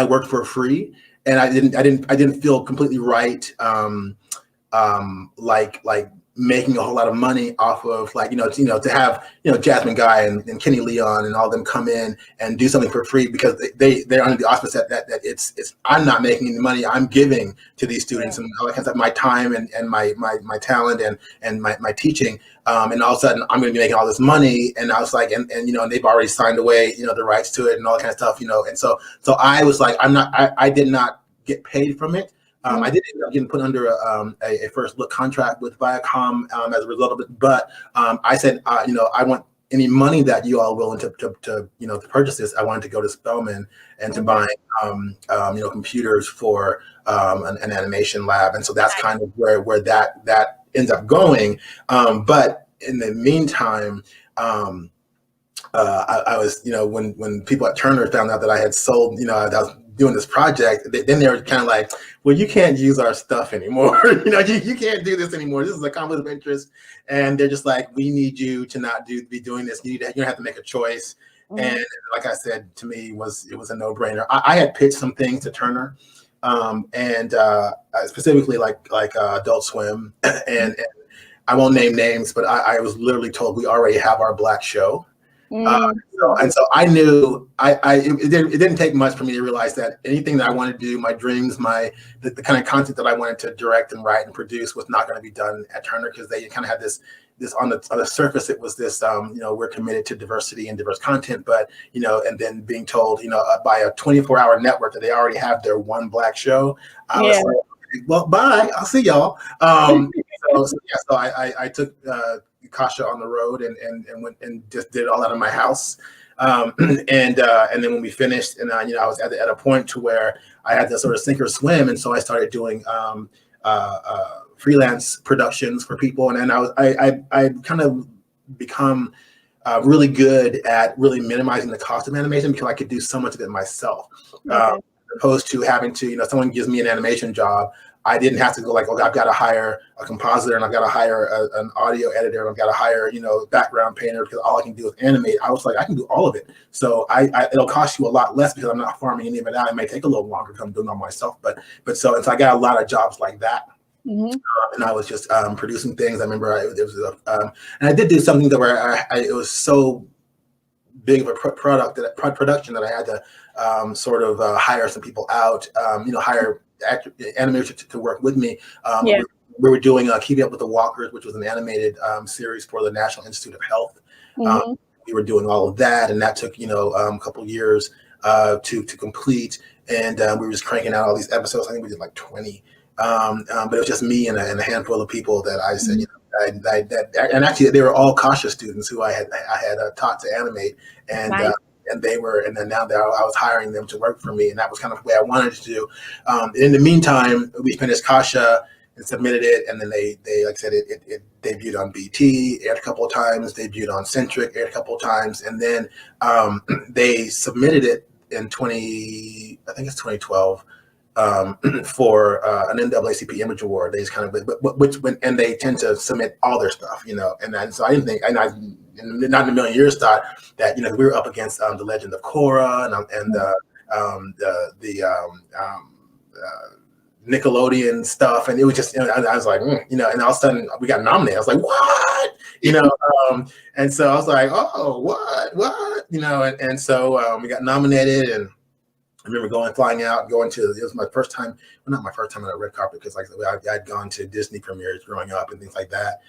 worked for free, and I didn't feel completely right, like making a whole lot of money off of to have Jasmine Guy and Kenny Leon and all them come in and do something for free because they're under the auspice that it's I'm not making any money, I'm giving to these students and all that kind of stuff, my time and my talent and my teaching, and all of a sudden I'm going to be making all this money, and I was like, and they've already signed away the rights to it and all that kind of stuff, and so I was like, I did not get paid from it. I did end up getting put under a first look contract with Viacom as a result of it, but I said, I want any money that you all are willing to purchase this. I wanted to go to Spelman and to buy computers for an animation lab, and so that's kind of where that ends up going. But in the meantime, I was when people at Turner found out that I had sold, that I was doing this project, then they were kind of like, well, you can't use our stuff anymore. You can't do this anymore. This is a conflict of interest. And they're just like, we need you to not be doing this. You don't have to make a choice. And like I said, to me, it was a no-brainer. I had pitched some things to Turner, and specifically like Adult Swim, and I won't name names, but I was literally told we already have our Black show. So I knew it didn't take much for me to realize that anything that I wanted to do, my dreams, the kind of content that I wanted to direct and write and produce was not going to be done at Turner, because they kind of had this on the surface, it was this we're committed to diversity and diverse content, but and then being told by a 24-hour network that they already have their one Black show. I was like, well, bye, I'll see y'all. So I took Kasha on the road and went and just did it all out of my house, and then when we finished, and I was at a point to where I had to sort of sink or swim, and so I started doing freelance productions for people, and then I kind of become really good at really minimizing the cost of animation because I could do so much of it myself, as opposed to having to someone gives me an animation job. I didn't have to go like, okay, I've got to hire a compositor and I've got to hire an audio editor and I've got to hire, background painter, because all I can do is animate. I was like, I can do all of it. So it'll cost you a lot less because I'm not farming any of it out. It may take a little longer because I'm doing it all myself. And so I got a lot of jobs like that. And I was just producing things. I remember and I did do something that where it was so big of a production that I had to sort of hire some people out, hire animators to work with me. We were doing Keeping Up with the Walkers, which was an animated series for the National Institute of Health. We were doing all of that, and that took a couple years to complete. And we were just cranking out all these episodes. I think we did like 20, but it was just me and a handful of people that I said, and actually they were all Kasha students who I had taught to animate, and. Nice. And they were, and then now I was hiring them to work for me, and that was kind of the way I wanted to do. In the meantime, we finished Kasha and submitted it, and then they like I said, it debuted on BT, aired a couple of times, debuted on Centric, aired a couple of times, and then they submitted it in 2012 for an NAACP Image Award. They just kind of, and they tend to submit all their stuff, and then, so I didn't think, and I not in a million years thought that we were up against the Legend of Korra and the Nickelodeon stuff, and it was just I was like and all of a sudden we got nominated. I was like, what, and so I was like, oh, what, and so we got nominated, and I remember flying out, it was my first time, well, not my first time on a red carpet, because like I'd gone to Disney premieres growing up and things like that.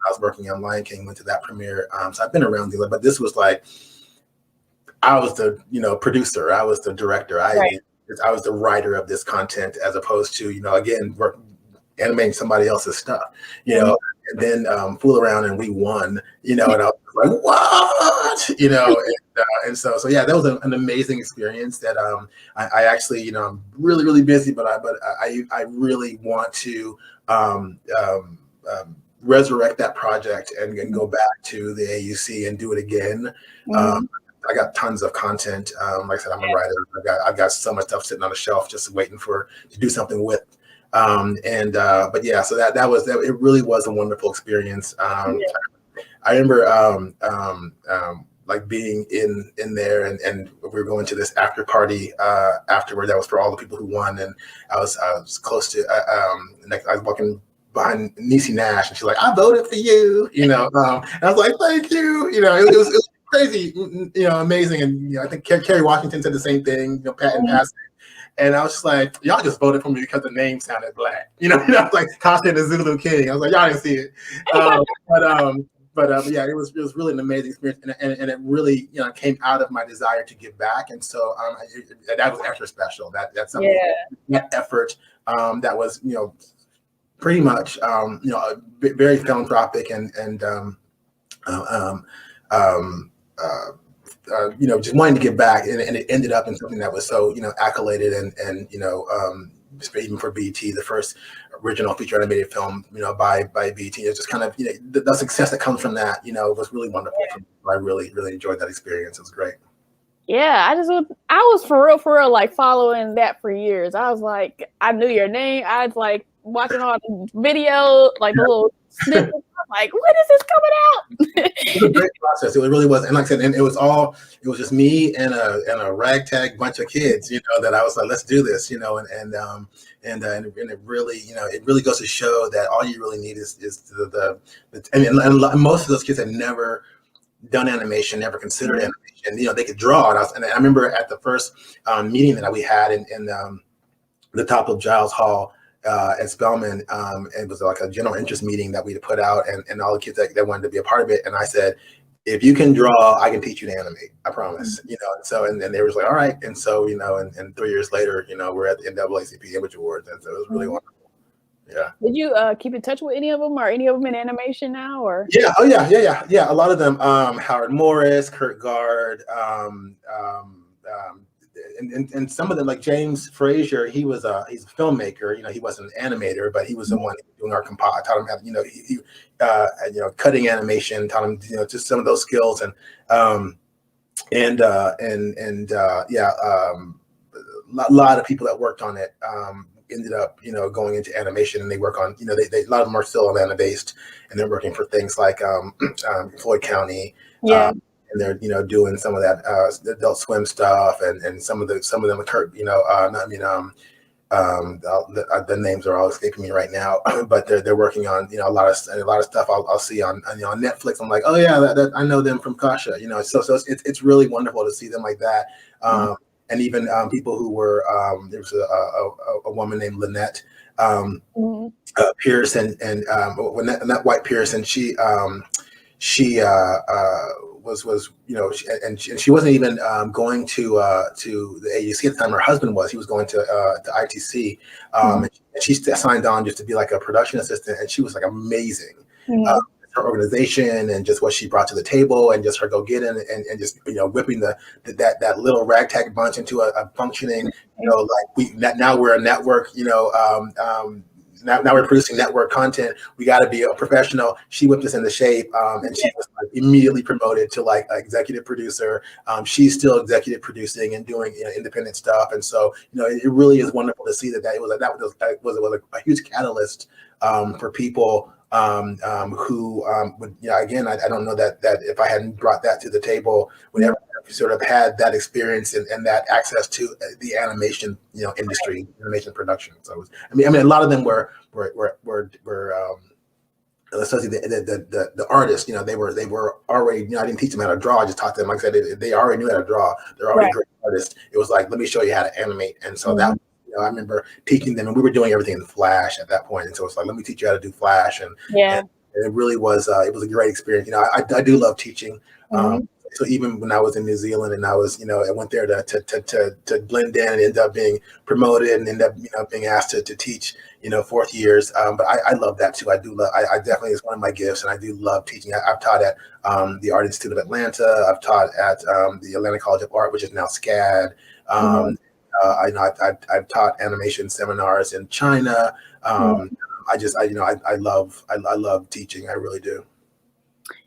I was working on Lion King, went to that premiere. So I've been around things, but this was like, I was the, producer, I was the director, I was the writer of this content, as opposed to, again, animating somebody else's stuff, and then fool around and we won, and I was like, what, and so yeah, that was an amazing experience that I actually, I'm really, really busy, but I really want to resurrect that project and go back to the AUC and do it again. I got tons of content. Like I said, I'm a writer. I've got so much stuff sitting on the shelf just waiting to do something with. But yeah, so that was that. It really was a wonderful experience. I remember like being in there, and we were going to this after party afterward. That was for all the people who won, and I was close to I was walking behind Niecy Nash, and she's like, "I voted for you," and I was like, "Thank you," it was crazy, amazing, and I think Kerry Washington said the same thing, Pat and Pat. And I was just like, y'all just voted for me because the name sounded black. Like Kasha and the Zulu King. I was like, y'all didn't see it. But yeah, it was really an amazing experience, and it really came out of my desire to give back, and so that was extra special. That's something, that effort that was pretty much very philanthropic and just wanting to give back, and it ended up in something that was so accoladed and even for BET, the first original feature animated film by BET. It's just kind of the success that comes from that was really wonderful. I really enjoyed that experience. It was great. Yeah, I was for real like following that for years. I was like, I knew your name. I was like watching all the videos, like the little snippets. Like, when is this coming out? It was a great process. It really was, and like I said, and it was just me and a ragtag bunch of kids, that I was like, let's do this, and it really goes to show that all you really need is and most of those kids had never done animation, never considered animation. They could draw, and I remember at the first meeting that we had in the top of Giles Hall at Spelman, it was like a general interest meeting that we put out, and all the kids that wanted to be a part of it. And I said, if you can draw, I can teach you to animate. I promise. So and they was like, all right. And so and 3 years later, we're at the NAACP Image Awards, and so it was really wonderful. Yeah. Did you keep in touch with any of them? Are any of them in animation now? Or yeah, oh yeah. A lot of them. Howard Morris, Kurt Gard. And some of them, like James Frazier, he's a filmmaker. He wasn't an animator, but he was the one doing our composite. I taught him how, he cutting animation. Taught him, just some of those skills, a lot of people that worked on it ended up, going into animation, and they work on, a lot of them are still Atlanta based, and they're working for things like Floyd County. Yeah. And they're doing some of that Adult Swim stuff, and some of them are Kurt, the names are all escaping me right now, but they're working on a lot of stuff I'll see on Netflix. I'm like, oh yeah, that I know them from Kasha, so it's really wonderful to see them like that. And even people who were there was a woman named Lynette Pierce, and Lynette White Pierce, and she was she wasn't even going to the AUC at the time. Her husband was. He was going to ITC, and she signed on just to be like a production assistant, and she was like amazing. Her organization and just what she brought to the table, and just her go get in and just whipping that little ragtag bunch into a functioning now we're a network, now we're producing network content. We got to be a professional. She whipped us into shape, and she was immediately promoted to like executive producer. She's still executive producing and doing independent stuff, and so it really is wonderful to see that was a huge catalyst for people who would again, I don't know that if I hadn't brought that to the table, would ever sort of had that experience and that access to the animation industry, animation production. So I mean a lot of them were especially the artists, they were already, I didn't teach them how to draw. I just taught them, like I said, they already knew how to draw. They're already great artists. It was like, let me show you how to animate. And so that, I remember teaching them, and we were doing everything in Flash at that point. And so it's like, let me teach you how to do Flash. And it really was, it was a great experience. I do love teaching. So even when I was in New Zealand and I was, I went there to blend in and end up being promoted and end up, being asked to teach, fourth years. But I love that too. I definitely, it's one of my gifts, and I do love teaching. I've taught at the Art Institute of Atlanta. I've taught at the Atlanta College of Art, which is now SCAD. I've taught animation seminars in China. I love teaching. I really do.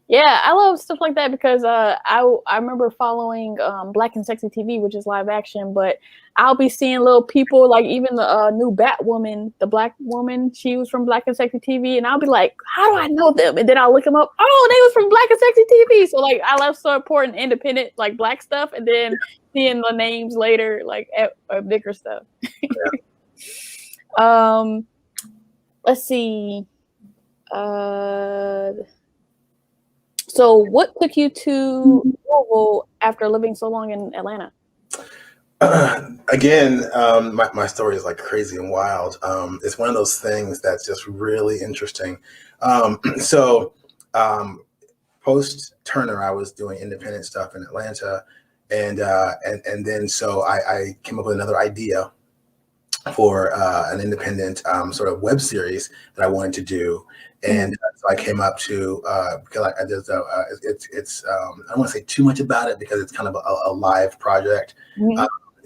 Yeah, I love stuff like that because I remember following Black and Sexy TV, which is live action, but I'll be seeing little people like even the new Batwoman, the black woman, she was from Black and Sexy TV, and I'll be like, how do I know them? And then I'll look them up. Oh, they was from Black and Sexy TV. So like I love supporting independent like black stuff, and then seeing the names later like at bigger stuff. Let's see. So what took you to Louisville after living so long in Atlanta? Again, my story is like crazy and wild. It's one of those things that's just really interesting. So post Turner, I was doing independent stuff in Atlanta, and then so I came up with another idea for an independent sort of web series that I wanted to do. And so I came up to because there's it's I don't want to say too much about it because it's kind of a live project.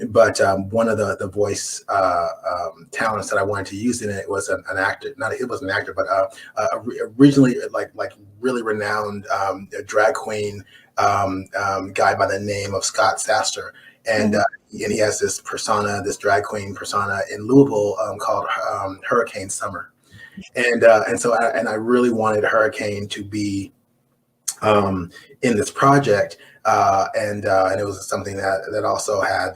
But one of the voice talents that I wanted to use in it was an actor. It wasn't an actor, but originally like really renowned drag queen guy by the name of Scott Saster. And he has this persona, this drag queen persona in Louisville called Hurricane Summer. And so I really wanted Hurricane to be in this project, and it was something that also had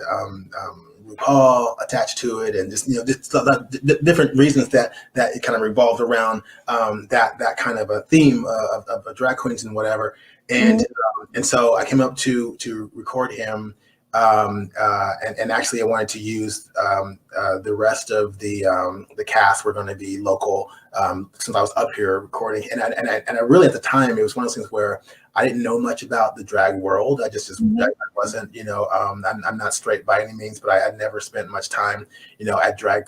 RuPaul attached to it, and just different reasons that it kind of revolved around that kind of a theme of drag queens and whatever. And so I came up to record him. And actually, I wanted to use the rest of the cast were going to be local, since I was up here recording. And I really, at the time, it was one of those things where I didn't know much about the drag world. I I wasn't, I'm not straight by any means, but I had never spent much time, at drag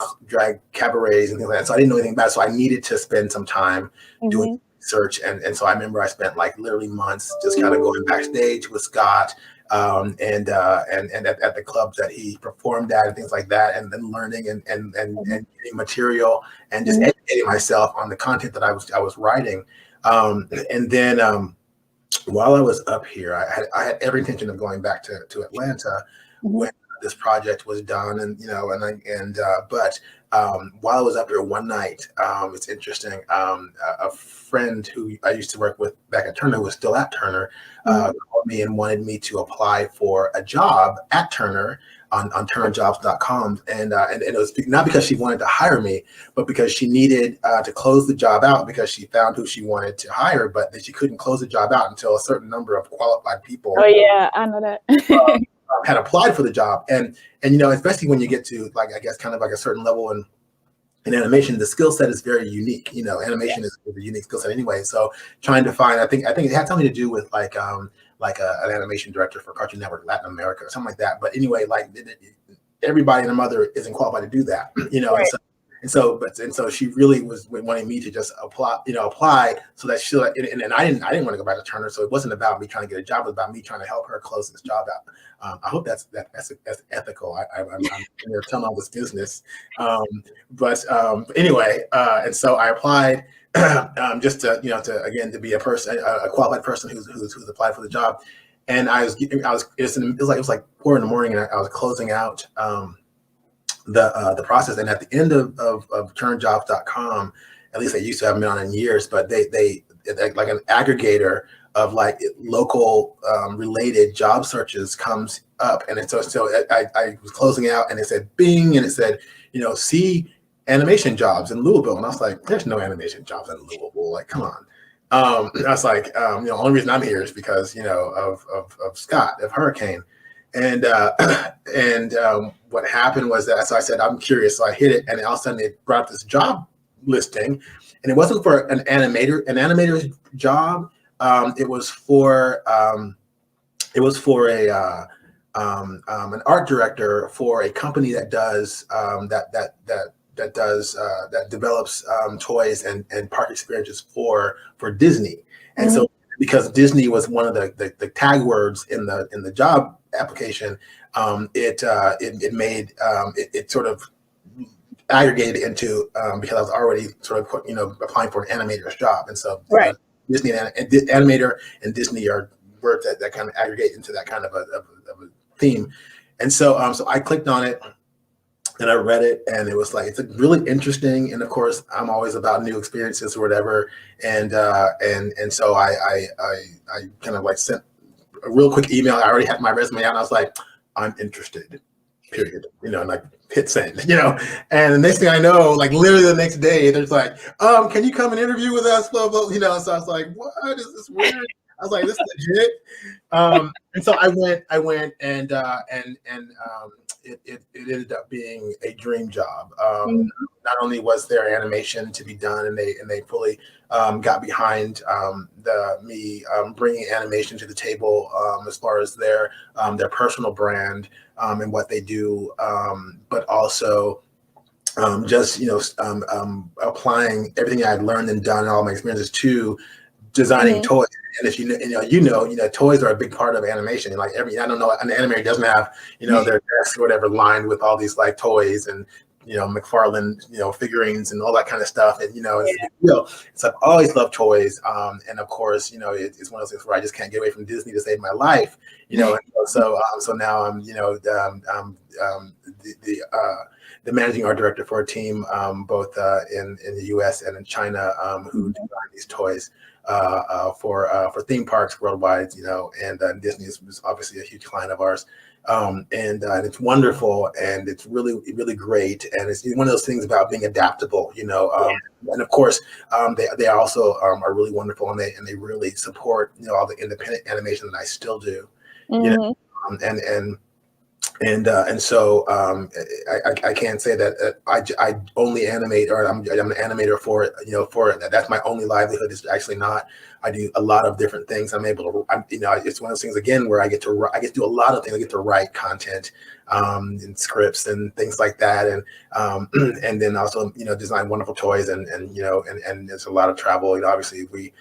cabarets and things like that. So I didn't know anything about it. So I needed to spend some time doing research. And so I remember I spent like literally months just kind of going backstage with Scott. And at the clubs that he performed at and things like that, and then learning and getting material and just educating myself on the content that I was writing. And then while I was up here, I had every intention of going back to Atlanta when this project was done, but while I was up here one night, it's interesting. A friend who I used to work with back at Turner, who was still at Turner, called me and wanted me to apply for a job at Turner on turnerjobs.com. And it was not because she wanted to hire me, but because she needed to close the job out because she found who she wanted to hire, but that she couldn't close the job out until a certain number of qualified people. Oh yeah, I know that. Had applied for the job, and especially when you get to like, I guess, kind of like a certain level in animation, the skill set is very unique. Animation is a unique skill set anyway. So trying to find, I think it had something to do with like an animation director for Cartoon Network Latin America or something like that. But anyway, like everybody and their mother isn't qualified to do that, Right. And so she really was wanting me to just apply so that she, and I didn't want to go back to Turner. So it wasn't about me trying to get a job. It was about me trying to help her close this job out. I hope that's ethical. I'm telling all this business. But anyway, and so I applied just to be a qualified person who's applied for the job. And it was like 4 a.m, and I was closing out the process. And at the end of turnjobs.com, at least they used to have been on in years, but they like an aggregator of like local related job searches comes up. And so I was closing out and it said Bing, and it said, see animation jobs in Louisville. And I was like, there's no animation jobs in Louisville. Like, come on. I was like, the only reason I'm here is because, of Scott, of Hurricane. And what happened was that, so I said, I'm curious. So I hit it, and all of a sudden it brought up this job listing, and it wasn't for an animator's job. It was for an art director for a company that does that develops toys and park experiences for Disney. And so because Disney was one of the tag words in the job application, it made it sort of aggregated into because I was already sort of applying for an animator's job, and so Right. Disney and Animator and Disney are words that kind of aggregate into that kind of a theme. And so so I clicked on it and I read it, and it was like, it's really interesting. And of course, I'm always about new experiences or whatever. And so I kind of like sent a real quick email. I already had my resume out, and I was like, I'm interested, period. And like hit send, and the next thing I know, like literally the next day, there's like, can you come and interview with us? Blah, blah, So I was like, what is this weird? I was like, this is legit. And so I went and it ended up being a dream job. Not only was there animation to be done, and they fully got behind me bringing animation to the table as far as their personal brand and what they do, but also just applying everything I'd learned and done, all my experiences to designing toys. And if toys are a big part of animation. And like I don't know, an animator doesn't have, their desk or whatever lined with all these like toys and, McFarlane, figurines and all that kind of stuff. And, it's I've always loved toys. And of course, it's one of those things where I just can't get away from Disney to save my life, and so now I'm, the managing art director for a team, both in the US and in China, who design these toys for theme parks worldwide, and Disney is obviously a huge client of ours. And it's wonderful, and it's really, really great. And it's one of those things about being adaptable, and of course, they also are really wonderful, and they really support, all the independent animation that I still do, and so I can't say that I only animate, or I'm an animator for it. That's my only livelihood. It's actually not. I do a lot of different things. I'm able to. It's one of those things again where I get to do a lot of things. I get to write content, and scripts and things like that, and then also design wonderful toys, and there's a lot of travel. Obviously we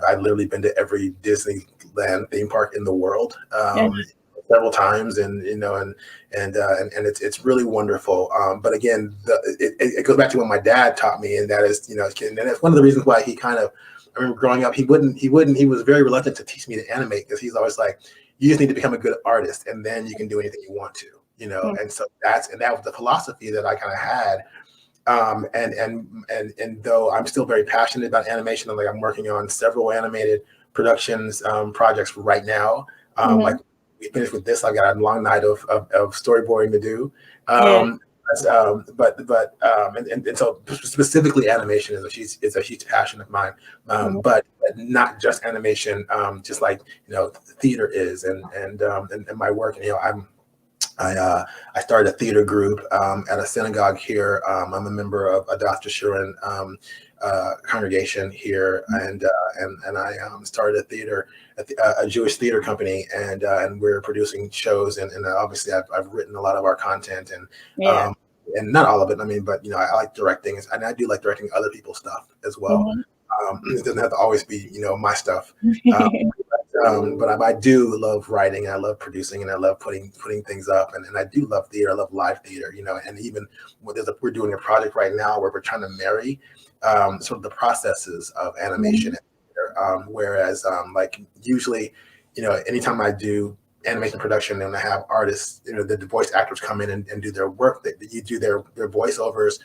I've literally been to every Disneyland theme park in the world. Several times, and it's really wonderful. But again, it goes back to what my dad taught me, and that is, and that's one of the reasons why he kind of, I remember growing up, he was very reluctant to teach me to animate, because he's always like, you just need to become a good artist, and then you can do anything you want to, and so that was the philosophy that I kind of had. And though I'm still very passionate about animation, and like I'm working on several animated productions projects right now, like we finished with this. I've got a long night of storyboarding to do. And so specifically animation is a huge passion of mine. But not just animation, just like theater is, and my work. I started a theater group at a synagogue here. I'm a member of a Dr. Shuren congregation here, and I started a theater, a Jewish theater company, and we're producing shows, and obviously I've written a lot of our content, and not all of it. I mean, but I like directing, and I do like directing other people's stuff as well. It doesn't have to always be my stuff. But I do love writing, and I love producing, and I love putting things up, and I do love theater. I love live theater, and even we're doing a project right now where we're trying to marry sort of the processes of animation and theater. Whereas like usually, anytime I do animation production and I have artists, the voice actors come in and do their work, that you do their voiceovers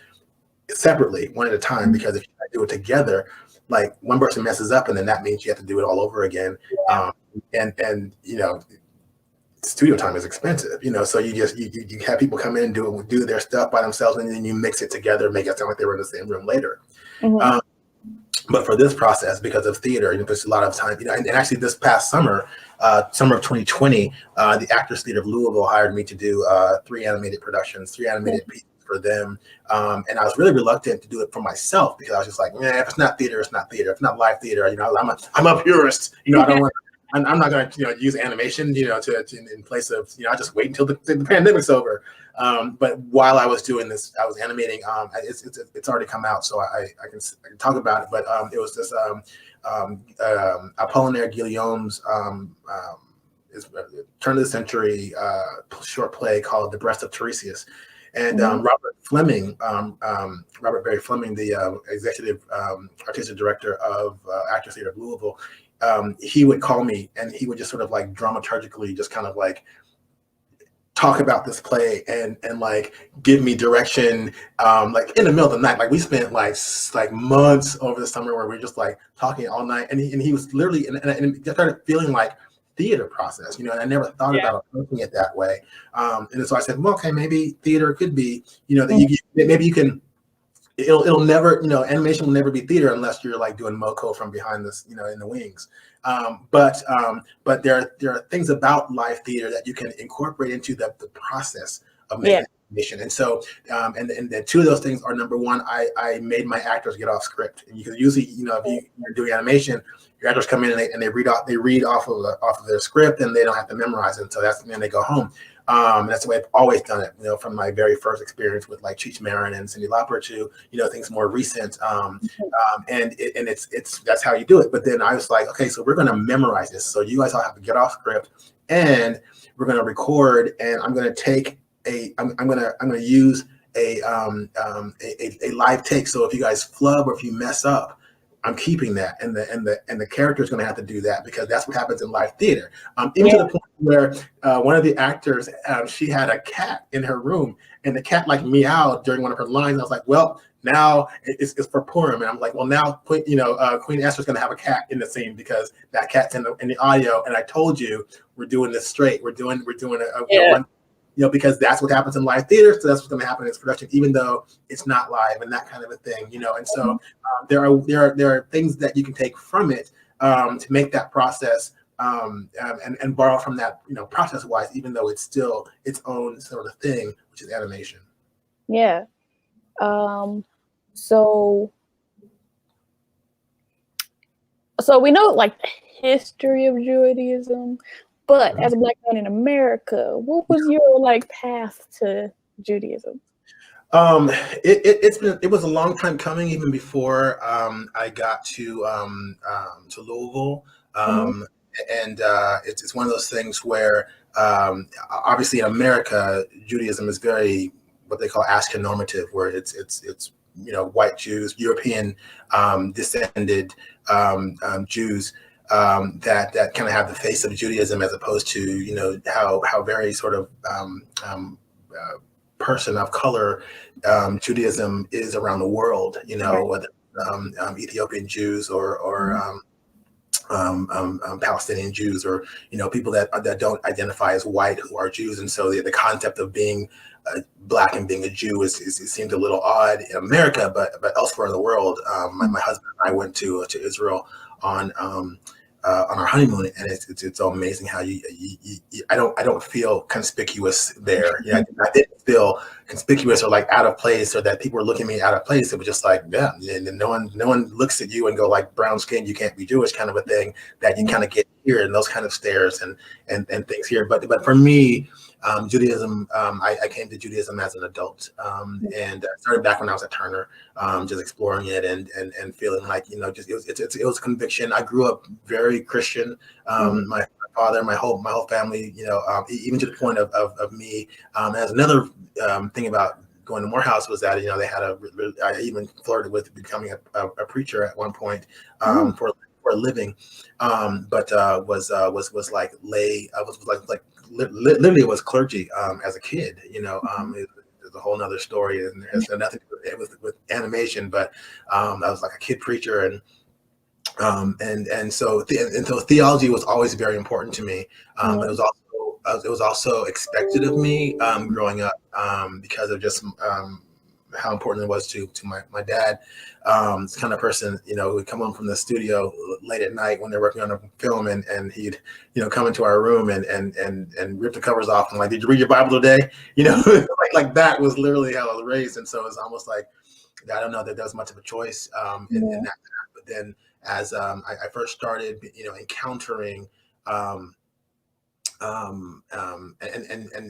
separately, one at a time, because if you do it together, like one person messes up, and then that means you have to do it all over again. And studio time is expensive, so you have people come in and do their stuff by themselves, and then you mix it together, make it sound like they were in the same room later. But for this process, because of theater, there's a lot of time, and actually this past summer, summer of 2020, the Actors Theater of Louisville hired me to do 3 animated productions, 3 animated pieces for them. And I was really reluctant to do it for myself, because I was just like, if it's not theater, it's not theater. If it's not live theater, I'm a purist. I don't want. I'm not going to use animation, to in place of, I just wait until the pandemic's over. But while I was doing this, I was animating. It's already come out, so I can talk about it. But it was this Apollinaire Guillaume's turn of the century short play called The Breast of Tiresias. And Robert Barry Fleming, the executive artistic director of Actors Theater of Louisville, he would call me and he would just sort of like dramaturgically just kind of like talk about this play and like give me direction, like in the middle of the night. Like we spent like months over the summer where we were just like talking all night, and he was literally and it started feeling like theater process, and I never thought about approaching it that way. And so I said, well, okay, maybe theater could be, that maybe you can. It'll never, animation will never be theater unless you're like doing Moco from behind this, in the wings. But there are things about live theater that you can incorporate into the process of making animation. And so, and the two of those things are, number one, I made my actors get off script. And because usually, if you're doing animation, your actors come in and they read off of their script, and they don't have to memorize it. So that's, then they go home. That's the way I've always done it, from my very first experience with like Cheech Marin and Cyndi Lauper to, things more recent. And that's how you do it. But then I was like, okay, so we're going to memorize this. So you guys all have to get off script, and we're going to record, and I'm going to use a live take. So if you guys flub or if you mess up, I'm keeping that, and the character is going to have to do that, because that's what happens in live theater. Even to the point where one of the actors, she had a cat in her room, and the cat like meowed during one of her lines. I was like, well, now it's for Purim, and I'm like, well, now Queen Esther's going to have a cat in the scene because that cat's in the audio, and I told you we're doing this straight. We're doing one. Because that's what happens in live theater. So that's what's going to happen in its production, even though it's not live, and that kind of a thing, And so there are things that you can take from it to make that process and borrow from that, process wise, even though it's still its own sort of thing, which is animation. Yeah. So we know like the history of Judaism. But as a Black man in America, what was your like path to Judaism? It was a long time coming, even before I got to Louisville, and it's one of those things where obviously in America, Judaism is very what they call Ashken normative, where it's white Jews, European descended Jews. That kind of have the face of Judaism, as opposed to how very sort of person of color Judaism is around the world. Whether Ethiopian Jews or Palestinian Jews, or people that don't identify as white who are Jews, and so the concept of being Black and being a Jew it seemed a little odd in America, but elsewhere in the world. My husband and I went to Israel on our honeymoon, and it's so amazing how I don't feel conspicuous there. I didn't feel conspicuous or like out of place, or that people were looking at me out of place. It was just like, and no one looks at you and go like, brown skin, you can't be Jewish, kind of a thing that you kind of get here, and those kind of stares and things here. But for me, Judaism, I came to Judaism as an adult, and started back when I was at Turner, just exploring it and feeling like, just it was a conviction. I grew up very Christian. My father, my whole family, even to the point of me. As another thing about going to Morehouse was that they had I even flirted with becoming a preacher at one point for a living, but was like lay. I was like literally was clergy as a kid. There's a whole nother story, and it has nothing to do with animation. But I was like a kid preacher, and so theology was always very important to me. But it was also expected of me growing up because of just how important it was to my dad. This kind of person, who would come home from the studio late at night when they're working on a film, and he'd, come into our room and rip the covers off and like, did you read your Bible today? Like that was literally how I was raised. And so it's almost like, I don't know that there was much of a choice in that. But then as I first started, encountering and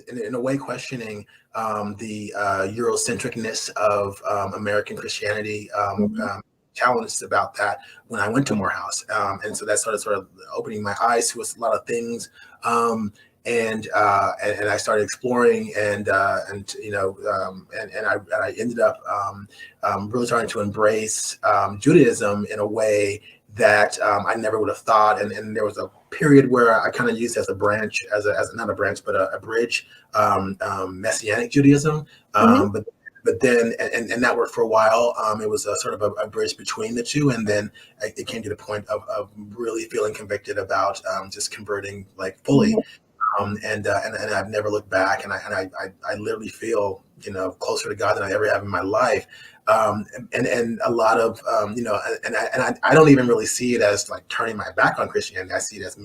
in a way questioning the Eurocentricness of American Christianity, challenged about that when I went to Morehouse, and so that sort of opening my eyes to a lot of things and I started exploring, and I ended up really starting to embrace Judaism in a way that I never would have thought. And there was a period where I kind of used as a branch, as not a branch, but a bridge, Messianic Judaism. But then, and that worked for a while. It was a sort of a bridge between the two. And then it came to the point of really feeling convicted about just converting like fully. And I've never looked back, and I literally feel, closer to God than I ever have in my life. And a lot of, I don't even really see it as like turning my back on Christianity. I see it as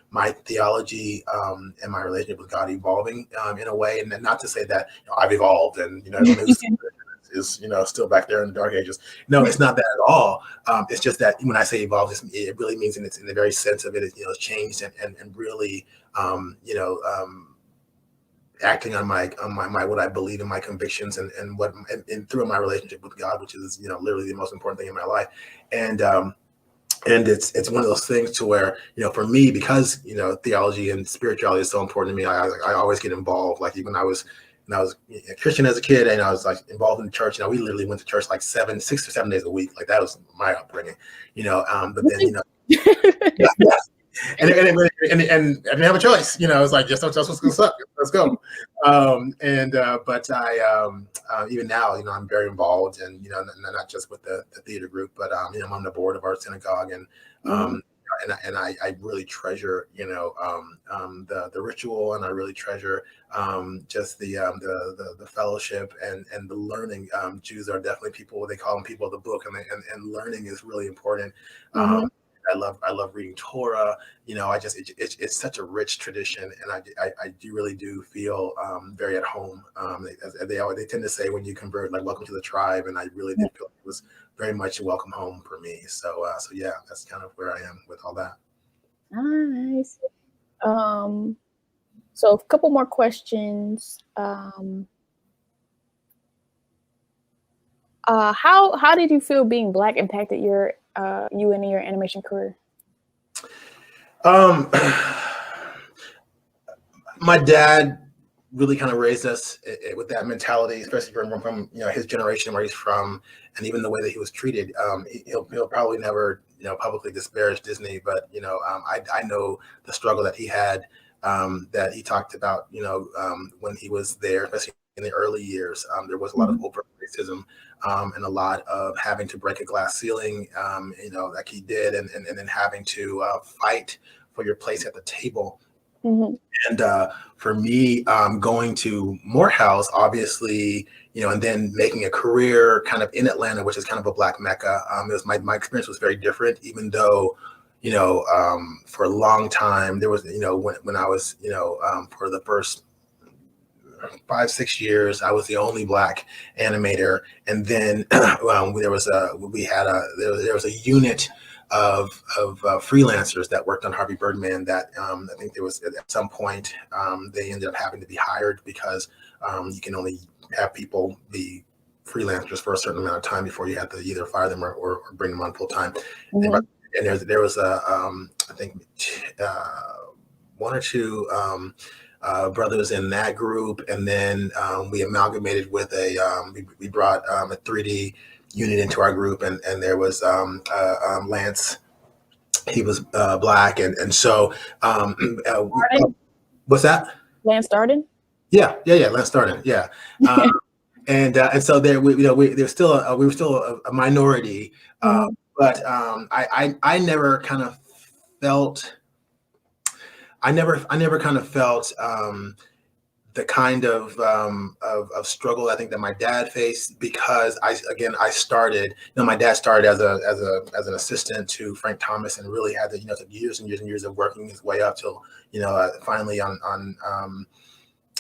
my theology, and my relationship with God evolving, in a way. And then not to say that I've evolved and, everyone is still back there in the dark ages. No, it's not that at all. It's just that when I say evolved, it really means, and it's in the very sense of it, it's changed and really, acting on my what I believe in, my convictions, and through my relationship with God, which is literally the most important thing in my life. And it's one of those things to where, for me, because theology and spirituality is so important to me, I always get involved. Like even when I was a Christian as a kid, and I was like involved in the church. We literally went to church like 6 or 7 days a week. Like that was my upbringing. But then yeah. And I didn't have a choice. It was like, just let's go. Let's go. But I even now, I'm very involved, and not just with the theater group, but I'm on the board of our synagogue, and and I really treasure the ritual, and I really treasure just the fellowship and the learning. Jews are definitely people, they call them people of the book, and learning is really important. I love reading Torah. It's such a rich tradition, and I really do feel very at home. They tend to say when you convert, like, welcome to the tribe, and I really did feel it was very much a welcome home for me. So yeah, that's kind of where I am with all that. Nice. So a couple more questions. How did you feel being Black impacted you and your animation career? My dad really kind of raised us with that mentality, especially from his generation, where he's from, and even the way that he was treated. He'll probably never publicly disparage Disney, but I know the struggle that he had, that he talked about when he was there, especially in the early years. There was a lot of overt racism, and a lot of having to break a glass ceiling, like he did, and then having to fight for your place at the table. And for me, going to Morehouse, obviously, and then making a career kind of in Atlanta, which is kind of a Black Mecca. It was my experience was very different, even though, for a long time there was, when I was, for the first 5-6 years, I was the only Black animator, and then there was a unit of freelancers that worked on Harvey Birdman that I think there was at some point they ended up having to be hired, because you can only have people be freelancers for a certain amount of time before you have to either fire them or bring them on full time. And there was I think 1 or 2 brothers in that group, and then we amalgamated with we brought a 3D unit into our group, and there was Lance. He was Black, and so what's that? Lance Darden? Yeah, Lance Darden, yeah. And so there we were still a minority, but I never kind of felt the kind of struggle I think that my dad faced, because I started, my dad started as an assistant to Frank Thomas, and really had to, took years and years and years of working his way up till, finally on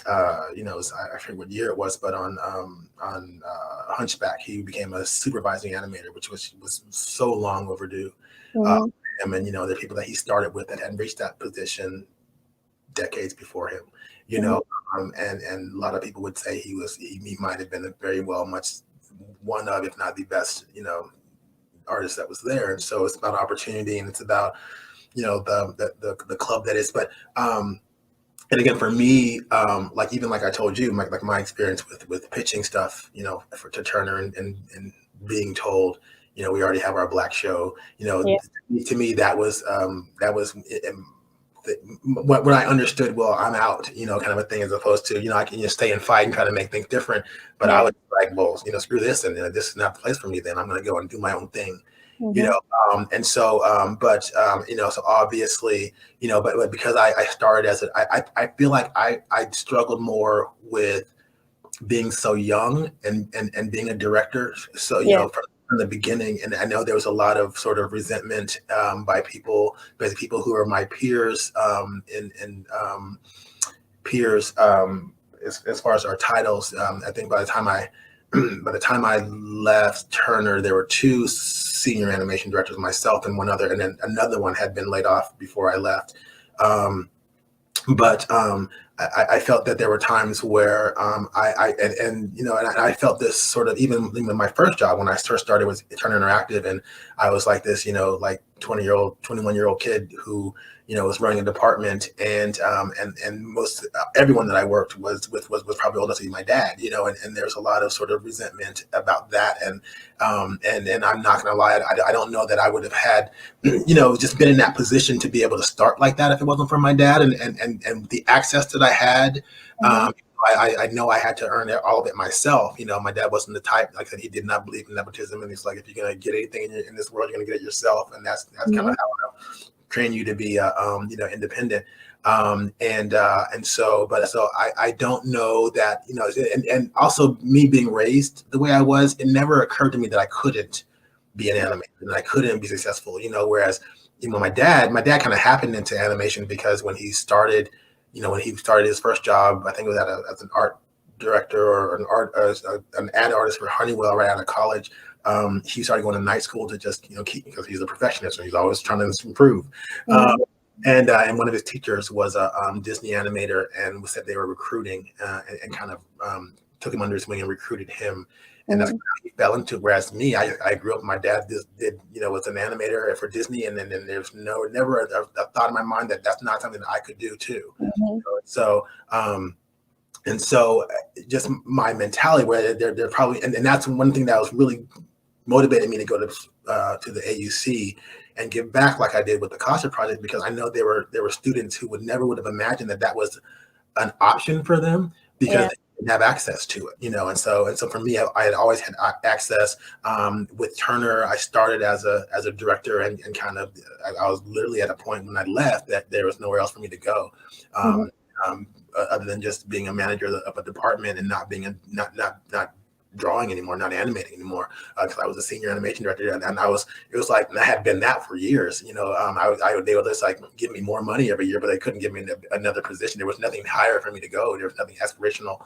I forget what year it was, but on Hunchback, he became a supervising animator, which was so long overdue. And there are people that he started with that hadn't reached that position decades before him, and a lot of people would say he might have been very well much one of, if not the best, artist that was there. And so it's about opportunity, and it's about, the club that is. But And again, for me, like even like I told you, my experience with pitching stuff, to Turner and being told, we already have our black show. Yeah. To me when I understood, well, I'm out, kind of a thing, as opposed to, I can just stay and fight and try to make things different. But I was like, well, screw this, and this is not the place for me. Then I'm going to go and do my own thing. And so, so obviously, but because I started I feel like I struggled more with being so young and being a director. So, from the beginning, and I know there was a lot of sort of resentment by people who are my peers, peers, as far as our titles. I think by the time I left Turner, there were two senior animation directors, myself and one other, and then another one had been laid off before I left. But I felt that there were times where I felt this sort of, even my first job when I first started was Turner Interactive, and I was like this, like 21-year-old kid who was running a department, and most everyone that I worked was probably older than my dad, and there's a lot of sort of resentment about that, and I'm not gonna lie, I don't know that I would have had just been in that position to be able to start like that if it wasn't for my dad and the access that I had. I know I had to earn all of it myself. My dad wasn't the type, like I said, he did not believe in nepotism, and he's like, if you're gonna get anything in this world, you're gonna get it yourself, and that's kind of how I train you to be independent. So I don't know that, and also me being raised the way I was, it never occurred to me that I couldn't be an animator and I couldn't be successful, whereas my dad kind of happened into animation because when he started his first job, I think it was as an art director or an ad artist for Honeywell right out of college. He started going to night school to just keep, because he's a perfectionist, so he's always trying to improve. And one of his teachers was a Disney animator, and said they were recruiting, and kind of took him under his wing and recruited him. And that's how he fell into it. Whereas me, I grew up, my dad did was an animator for Disney, and then there's never a thought in my mind that that's not something that I could do too. So just my mentality, where they're probably, and that's one thing that was really motivated me to go to the AUC and give back like I did with the Kasha project, because I know there were students who never would have imagined that was an option for them, because they didn't have access to it, and so for me, I had always had access. With Turner, I started as a director, and kind of I was literally at a point when I left that there was nowhere else for me to go. Other than just being a manager of a department and not being not drawing anymore, not animating anymore, because I was a senior animation director, and it was like, I had been that for years. They would just like give me more money every year, but they couldn't give me another position. There was nothing higher for me to go. There was nothing aspirational,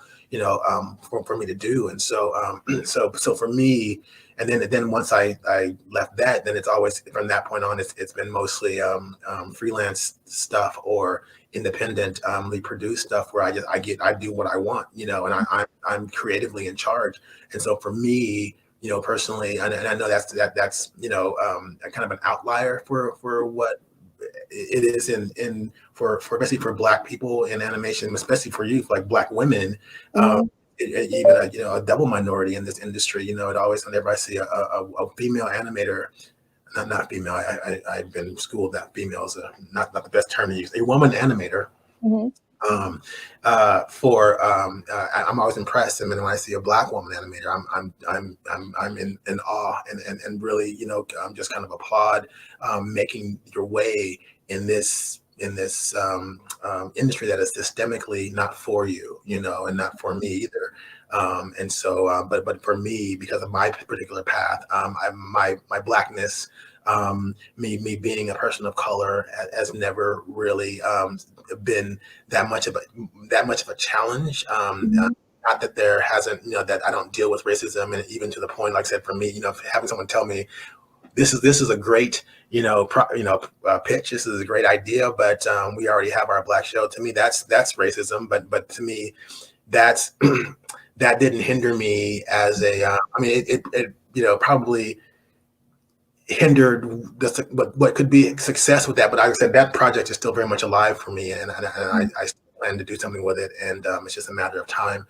for me to do. And so for me, and then once I left that, then it's always, from that point on, it's been mostly freelance stuff or independently produced stuff, where I do what I want, and I'm creatively in charge. And so for me, personally, and I know that's kind of an outlier for what it is for especially for Black people in animation, especially for youth, like Black women. Even a double minority in this industry. It always, whenever I see a female animator, not female, I've been schooled that female is not the best term to use, a woman animator. I'm always impressed, and then when I see a Black woman animator, I'm in awe, and really, just kind of applaud making your way in this industry that is systemically not for you, and not for me either. But for me, because of my particular path, my Blackness, me being a person of color, has never really been that much of a challenge. Not that there hasn't, that I don't deal with racism, and even to the point, like I said, for me, having someone tell me, this is a great, pitch. This is a great idea, but we already have our Black show. To me, that's racism. But to me, that's that didn't hinder me as a. It probably hindered what could be success with that. But like I said, that project is still very much alive for me, and I plan to do something with it, and it's just a matter of time.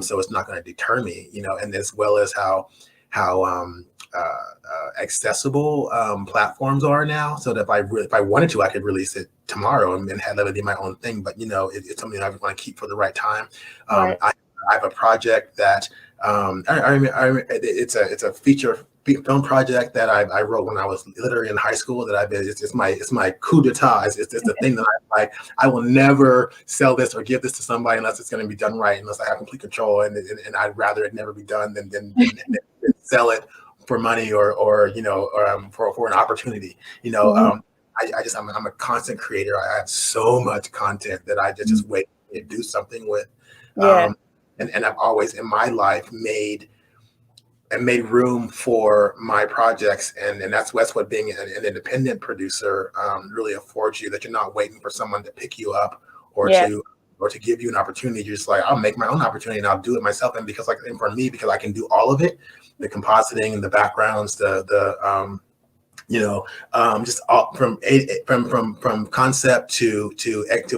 So it's not going to deter me, and as well as how accessible platforms are now. So that if I wanted to, I could release it tomorrow and have it be my own thing. But it's something that I want to keep for the right time. Right. I have a project that it's a feature film project that I wrote when I was literally in high school. It's my coup d'etat. It's the thing that I will never sell this or give this to somebody unless it's going to be done right, unless I have complete control, and I'd rather it never be done than sell it for money or for an opportunity. I'm a constant creator. I have so much content that I just wait to do something with. And I've always in my life made room for my projects, and that's what being an independent producer really affords you, that you're not waiting for someone to pick you up or to give you an opportunity. You're just like, I'll make my own opportunity and I'll do it myself. And for me, because I can do all of it, the compositing and the backgrounds, just all from concept to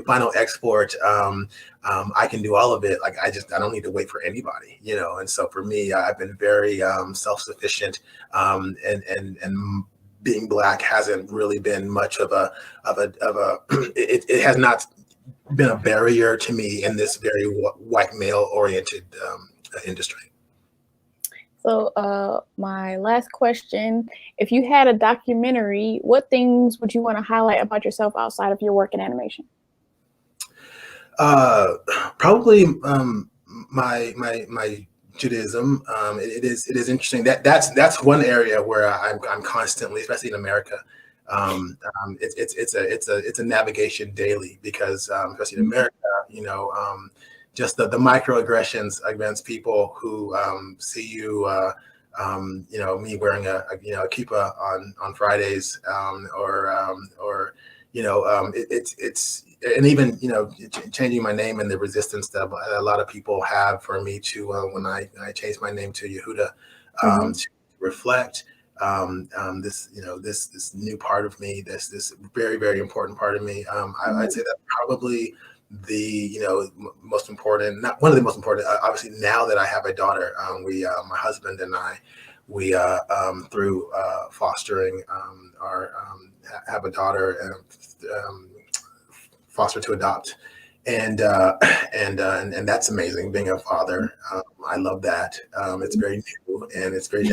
final export. I can do all of it. Like I don't need to wait for anybody, And so for me, I've been very self-sufficient, and being Black hasn't really been much of a it has not been a barrier to me in this very white male oriented industry. So my last question, if you had a documentary, what things would you want to highlight about yourself outside of your work in animation? Probably my Judaism. It is interesting. That's one area where I'm constantly, especially in America. It's a navigation daily, because especially in America, just the microaggressions against people who see you, me wearing a kippah on Fridays, it's and even changing my name, and the resistance that a lot of people have for me to when I changed my name to Yehudah, to reflect this new part of me, this very, very important part of me. I'd say that probably the most important, not one of the most important, obviously now that I have a daughter, my husband and I, we through fostering have a daughter, foster to adopt, and that's amazing, being a father. I love that. It's very new, and it's very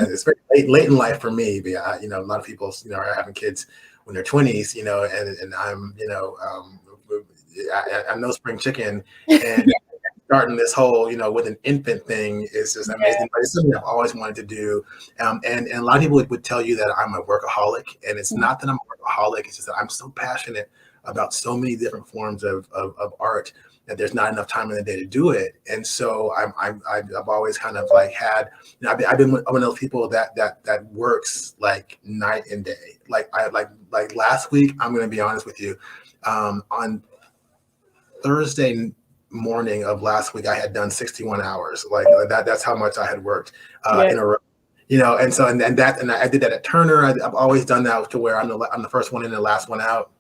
late in life for me. But a lot of people are having kids when they're 20s, and I'm I'm no spring chicken, and starting this whole with an infant thing is just amazing. But it's something I've always wanted to do, and a lot of people would tell you that I'm a workaholic, and it's not that I'm a workaholic. It's just that I'm so passionate about so many different forms of art that there's not enough time in the day to do it. And so I've always kind of like had, I've been one of those people that works like night and day. Like last week, I'm going to be honest with you, on Thursday morning of last week, I had done 61 hours. Like that. That's how much I had worked in a row. And so and I did that at Turner. I've always done that, to where I'm the first one in, the last one out.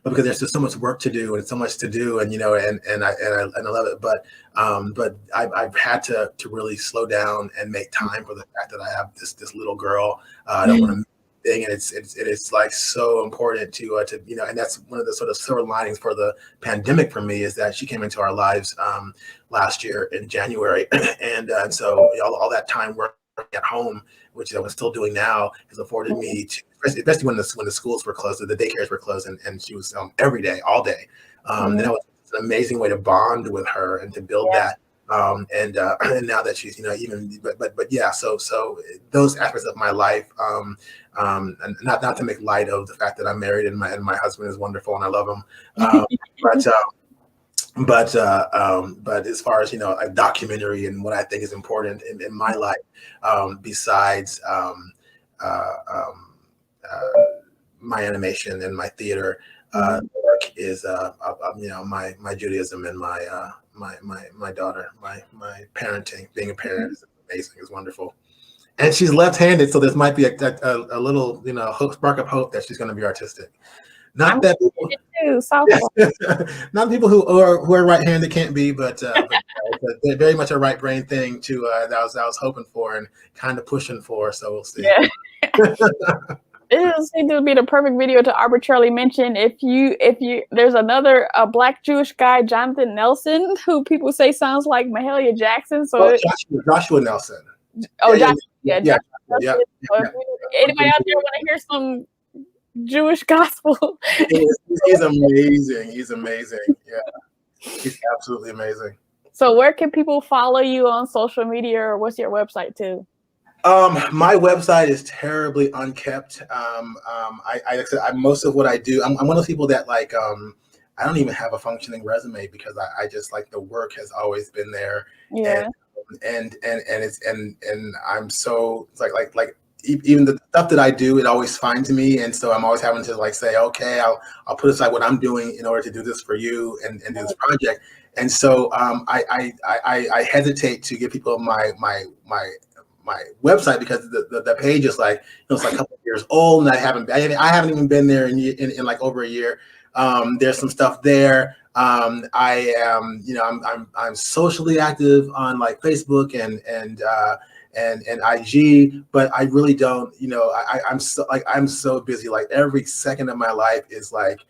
But because there's just so much work to do and so much to do, and and I love it. But I've had to really slow down and make time for the fact that I have this little girl. I don't want to. Thing, and it's like so important to and that's one of the sort of silver linings for the pandemic for me, is that she came into our lives last year in January, and so all that time working at home, which I was still doing now, has afforded me to, especially when the schools were closed, the daycares were closed, and she was every day, all day. And that was an amazing way to bond with her and to build that. And now that she's so those aspects of my life, and not to make light of the fact that I'm married and my husband is wonderful and I love him, but as far as a documentary and what I think is important in my life, besides my animation and my theater work, is my Judaism and my daughter, my parenting. Being a parent is amazing, is wonderful. And she's left-handed, so this might be a little, spark of hope that she's going to be artistic. Not I'm that people, too, Southpaw. not people who are right-handed can't be, but it's very much a right brain thing to that I was hoping for and kind of pushing for. So we'll see. Yeah. It seems to be the perfect video to arbitrarily mention if you there's another black Jewish guy, Jonathan Nelson, who people say sounds like Mahalia Jackson. So Joshua Nelson. oh, Yeah, yeah, yeah, Joshua Nelson. So anybody out there want to hear some Jewish gospel? He's amazing. He's amazing. Yeah, he's absolutely amazing. So where can people follow you on social media, or what's your website too? My website is terribly unkept. Most of what I do, I'm one of those people that like, I don't even have a functioning resume because I just like the work has always been there. Yeah. And I'm so it's like even the stuff that I do, it always finds me. And so I'm always having to like say, okay, I'll put aside what I'm doing in order to do this for you and do this project. And so I hesitate to give people my website because the page is like, it's like a couple of years old, and I haven't even been there in like over a year. There's some stuff there. I am, I'm socially active on like Facebook and IG, but I really don't, I'm so busy. Like every second of my life is like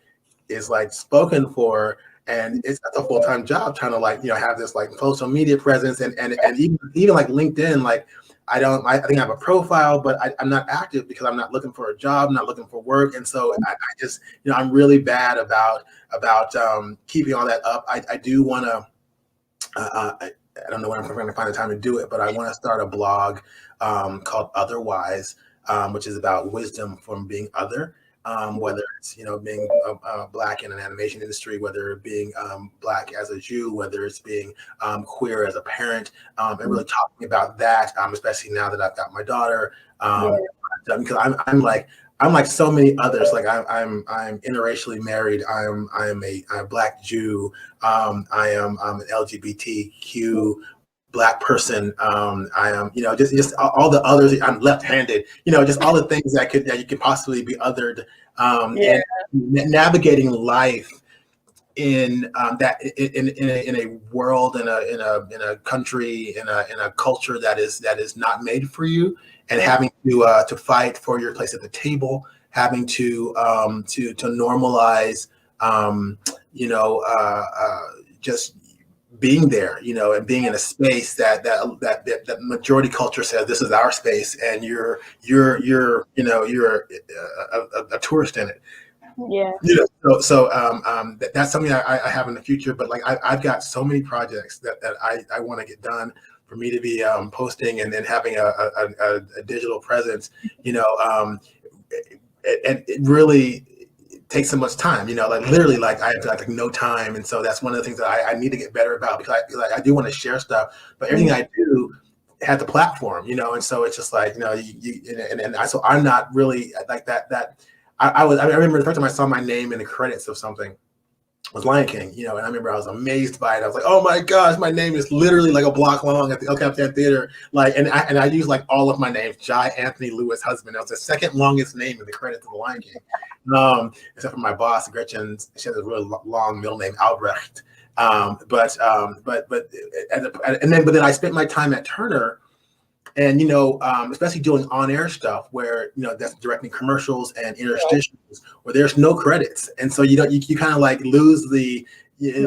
spoken for. And it's a full-time job trying to like, have this like social media presence and even like LinkedIn, like I think I have a profile, but I'm not active because I'm not looking for a job, not looking for work. And so I just, I'm really bad about keeping all that up. I do want to, I don't know when I'm going to find the time to do it, but I want to start a blog called Otherwise, which is about wisdom from being other. Whether it's being Black in an animation industry, whether being Black as a Jew, whether it's being queer as a parent, and really talking about that, especially now that I've got my daughter, because I'm like so many others. Like I'm interracially married. I'm a Black Jew. I am an LGBTQ Black person. I am, just all the others. I'm left-handed. Just all the things that you could possibly be othered. And navigating life in in a world in a country in a culture that is not made for you, and having to fight for your place at the table, having to normalize just being there, and being in a space that majority culture says this is our space, and you're a tourist in it. Yeah. That's something I have in the future. But like I've got so many projects that I want to get done for me to be posting and then having a digital presence. And it really takes so much time, like literally, like I have like no time, and so that's one of the things that I need to get better about, because I do want to share stuff, but everything I do has the platform, and so it's just like so I'm not really like that. I remember the first time I saw my name in the credits of something was Lion King, and I remember I was amazed by it. I was like, oh my gosh, my name is literally like a block long at the El Capitan Theater. Like, and I use like all of my names, Jai Anthony Lewis Husband. That was the second longest name in the credits of the Lion King. Except for my boss, Gretchen, she has a really long middle name, Albrecht. But then I spent my time at Turner, and especially doing on-air stuff where that's directing commercials and interstitials where there's no credits, and so you kind of like lose the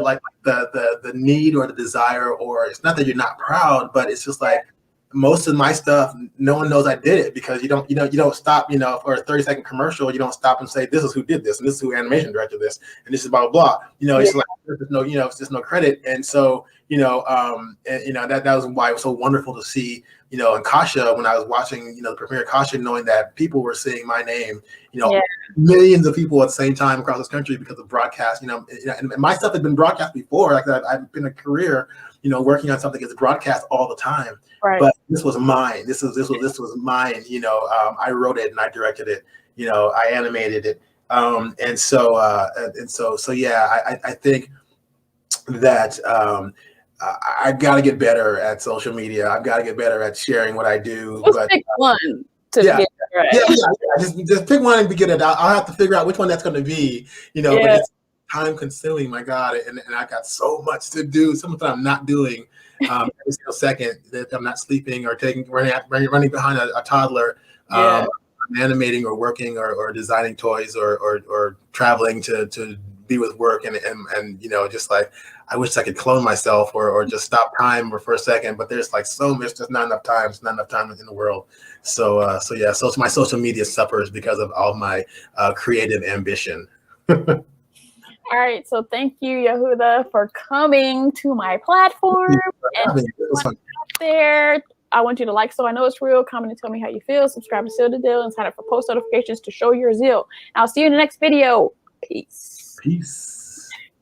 like the need or the desire, or it's not that you're not proud, but it's just like most of my stuff no one knows I did it, because you don't stop for a 30-second commercial, you don't stop and say this is who did this, and this is who animation directed this, and this is blah blah blah. It's like there's no it's just no credit. And so that was why it was so wonderful to see in Kasha, when I was watching the premiere of Kasha, knowing that people were seeing my name, millions of people at the same time across this country because of broadcast, and my stuff had been broadcast before. Like that, I've been a career working on something that's broadcast all the time. Right. But this was mine. This was mine. I wrote it and I directed it. I animated it. And so yeah, I think that I've got to get better at social media. I've got to get better at sharing what I do. Let's pick one to Yeah. get it right. Yeah. Just pick one and get it. I'll have to figure out which one that's going to be. You know, but it's time consuming. My God, and I got so much to do. Something I'm not doing every single second. That I'm not sleeping or running behind a toddler. I'm animating or working or designing toys or traveling to be with work and you know, just like I wish I could clone myself or just stop time for a second, but there's like so much, just not enough time. It's not enough time in the world. So my social media suffers because of all my creative ambition. All right, so thank you, Yehudah, for coming to my platform. And out there, I want you to like So I Know It's Real, comment and tell me how you feel, subscribe to Seal the Deal, and sign up for post notifications to show your zeal. I'll see you in the next video. Peace. Peace.